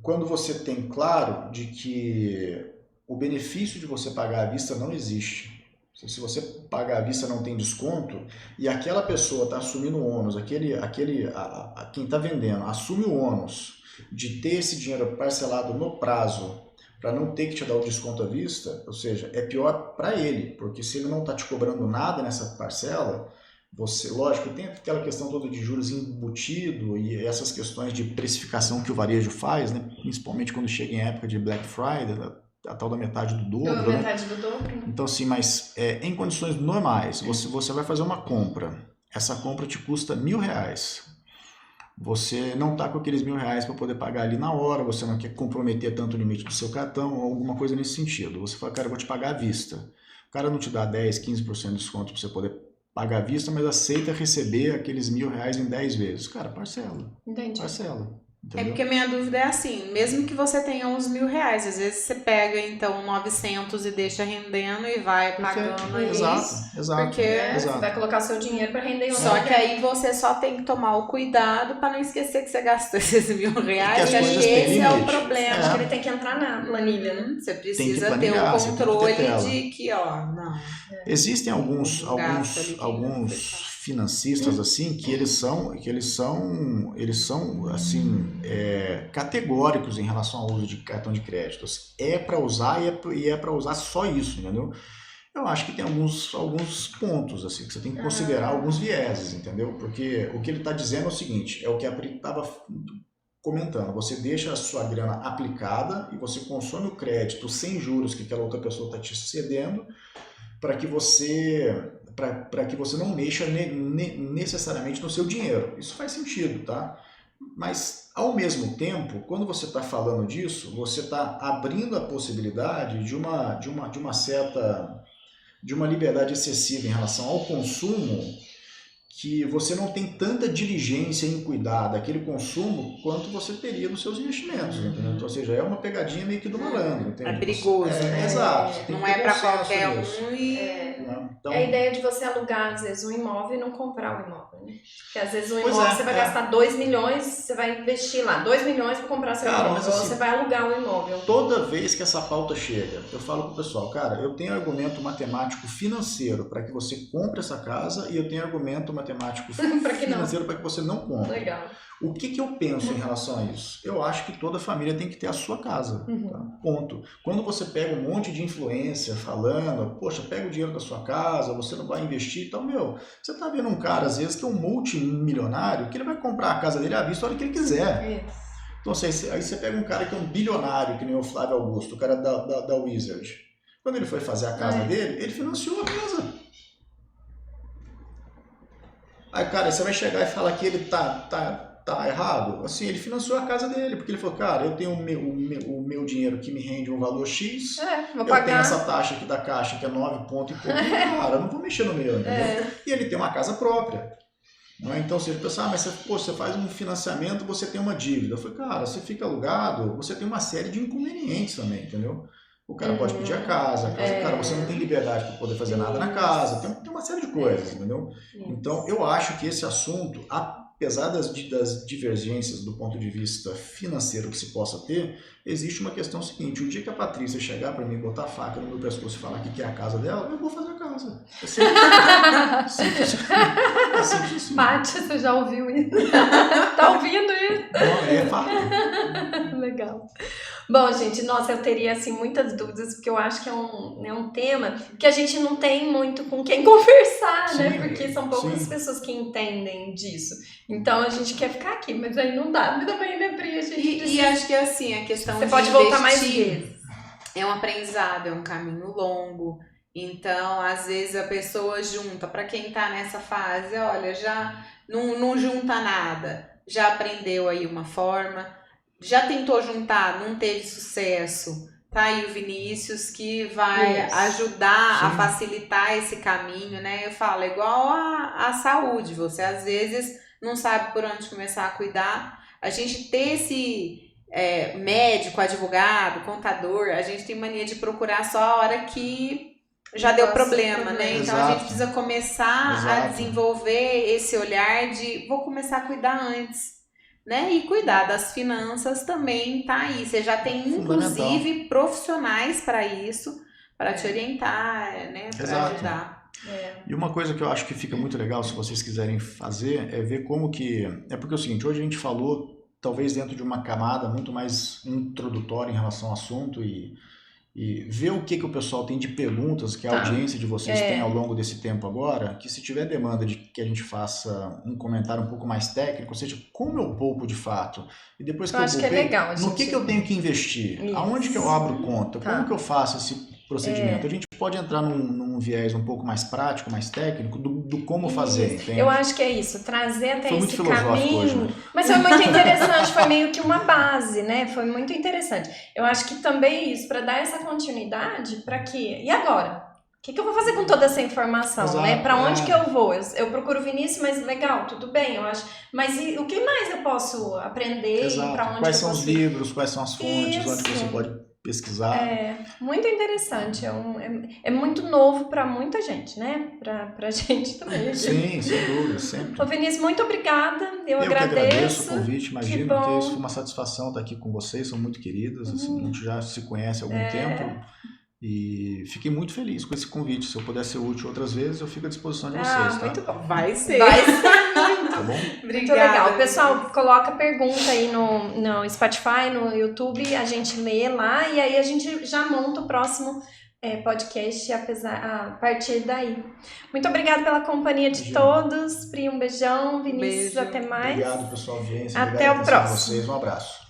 Quando você tem claro de que o benefício de você pagar à vista não existe. Se você pagar à vista não tem desconto e aquela pessoa está assumindo o ônus, quem está vendendo assume o ônus de ter esse dinheiro parcelado no prazo para não ter que te dar o desconto à vista, ou seja, é pior para ele, porque se ele não está te cobrando nada nessa parcela, lógico, tem aquela questão toda de juros embutido e essas questões de precificação que o varejo faz, né? Principalmente quando chega em época de Black Friday, a tal da metade do dobro. Metade do dobro. Então, assim, mas em condições normais, você vai fazer uma compra, essa compra te custa R$1.000. Você não está com aqueles R$1.000 para poder pagar ali na hora, você não quer comprometer tanto o limite do seu cartão ou alguma coisa nesse sentido. Você fala, cara, eu vou te pagar à vista. O cara não te dá 10, 15% de desconto para você poder pagar à vista, mas aceita receber aqueles R$1.000 em 10 vezes. Cara, parcela. Entendi. Parcela. Entendeu? Porque a minha dúvida é assim, mesmo que você tenha uns R$1.000, às vezes você pega então 900 e deixa rendendo e vai pagando aí. Exato. Porque Você vai colocar o seu dinheiro para render em outra só que aí você só tem que tomar o cuidado para não esquecer que você gastou esses R$1.000. que as Que acho coisas que têm esse é o limite. problema. Acho que ele tem que entrar na planilha, né? Você Tem precisa que ter planejar, o você tem que ter controle tela. de que, ó, não. Existem alguns Um gasto ali que ainda não foi financistas assim que eles são assim categóricos em relação ao uso de cartão de crédito. É para usar e é para usar só isso, entendeu? Eu acho que tem alguns pontos assim que você tem que considerar, alguns vieses, entendeu? Porque o que ele está dizendo é o seguinte, é o que a Pri estava comentando, você deixa a sua grana aplicada e você consome o crédito sem juros que aquela outra pessoa está te cedendo para que você não mexa necessariamente no seu dinheiro. Isso faz sentido, tá? Mas, ao mesmo tempo, quando você está falando disso, você está abrindo a possibilidade de uma liberdade excessiva em relação ao consumo, que você não tem tanta diligência em cuidar daquele consumo quanto você teria nos seus investimentos, entendeu? Então, ou seja, é uma pegadinha meio que do malandro, entende? É perigoso, né? Exato. Não é para qualquer um e... Então, É a ideia de você alugar, às vezes, um imóvel e não comprar o imóvel, né? Porque, às vezes, um Pois imóvel é, você vai gastar 2 milhões, você vai investir lá 2 milhões para comprar seu Cara, imóvel, mas ou assim, você vai alugar um imóvel. toda vez que essa pauta chega, eu falo pro pessoal, cara, eu tenho argumento matemático financeiro para que você compre essa casa e eu tenho argumento matemático financeiro para que você não compre. Legal. O que eu penso em relação a isso? Eu acho que toda família tem que ter a sua casa, tá? Ponto. Quando você pega um monte de influência falando, poxa, pega o dinheiro da sua casa, você não vai investir, então, você tá vendo um cara, às vezes, que é um multimilionário, que ele vai comprar a casa dele à vista a hora que ele quiser. Isso. Então, aí você pega um cara que é um bilionário, que nem o Flávio Augusto, o cara da Wizard. Quando ele foi fazer a casa dele, ele financiou a casa. Aí, cara, você vai chegar e falar que ele tá errado? Assim, ele financiou a casa dele, porque ele falou, cara, eu tenho o meu dinheiro que me rende um valor X, vou eu pagar. tenho essa taxa aqui da Caixa, que é 9 ponto e pouco, cara, eu não vou mexer no meu, entendeu? E ele tem uma casa própria. Não é? Então, você pensa, mas você faz um financiamento, você tem uma dívida. Eu falei, cara, você fica alugado, você tem uma série de inconvenientes também, entendeu? O cara pode pedir a casa, cara, você não tem liberdade para poder fazer nada na casa, tem uma série de coisas, entendeu? Então, eu acho que esse assunto, apesar das divergências do ponto de vista financeiro que se possa ter, existe uma questão seguinte, o dia que a Patrícia chegar para mim, botar a faca no meu pescoço e falar que quer a casa dela, eu vou fazer a casa. É simples assim. Mate, você já ouviu isso? Tá ouvindo isso? Não, é fato. Legal. Bom, gente, nossa, eu teria, assim, muitas dúvidas, porque eu acho que é um tema que a gente não tem muito com quem conversar, né? Porque são poucas pessoas que entendem disso. Então, a gente quer ficar aqui, mas aí não dá. Mas também, né, Pri? A gente E acho que, assim, a questão Você de pode voltar mais vezes. É um aprendizado, é um caminho longo. Então, às vezes, a pessoa junta. Para quem tá nessa fase, olha, já não junta nada. Já aprendeu aí uma forma. Já tentou juntar, não teve sucesso. Tá aí o Vinícius que vai ajudar a facilitar esse caminho, né? Eu falo, é igual a saúde. Você, às vezes, não sabe por onde começar a cuidar. A gente ter esse médico, advogado, contador, a gente tem mania de procurar só a hora que já deu problema, né? Então a gente precisa começar a desenvolver esse olhar de vou começar a cuidar antes, né? E cuidar das finanças também tá aí. Você já tem inclusive profissionais para isso, para te orientar, né? Para ajudar. E uma coisa que eu acho que fica muito legal, se vocês quiserem fazer, é ver como que... É porque é o seguinte, hoje a gente falou, talvez dentro de uma camada muito mais introdutória em relação ao assunto e ver o que o pessoal tem de perguntas que a audiência de vocês tem ao longo desse tempo agora, que se tiver demanda de que a gente faça um comentário um pouco mais técnico, ou seja, como eu poupo de fato, e depois que eu poupei, legal, no que eu tenho que investir, aonde que eu abro conta, como que eu faço esse procedimento. A gente pode entrar num viés um pouco mais prático, mais técnico, do como fazer, entende? Eu acho que é isso, trazer até esse caminho. Hoje, né? Mas foi muito interessante, foi meio que uma base, né? Foi muito interessante. Eu acho que também isso, para dar essa continuidade, para quê? E agora? que eu vou fazer com toda essa informação, Exato, né? Para onde que eu vou? Eu procuro o Vinícius, mas legal, tudo bem, eu acho. Mas o que mais eu posso aprender? Exato. E para onde Quais eu são posso os livros, quais são as fontes, onde que Isso. você pode pesquisar. Muito interessante. É muito novo para muita gente, né? Pra gente também. Sim, sem dúvida, sempre. Ô, Vinícius, muito obrigada. Eu que agradeço o agradeço. convite, Que imagino bom. que isso foi uma satisfação estar aqui com vocês, são muito queridas, assim, a gente já se conhece há algum tempo e fiquei muito feliz com esse convite. Se eu puder ser útil outras vezes, eu fico à disposição de vocês, tá? Muito bom. Vai ser. Vai ser. Tá bom? Obrigada. Muito legal. Pessoal, coloca pergunta aí no Spotify, no YouTube, a gente lê lá e aí a gente já monta o próximo podcast a partir daí. Muito obrigada pela companhia de todos. Pri, um beijão. Vinícius, Beijo. até mais. Obrigado, pessoal, audiência. Até Obrigado o pela atenção de próximo. vocês. Um abraço.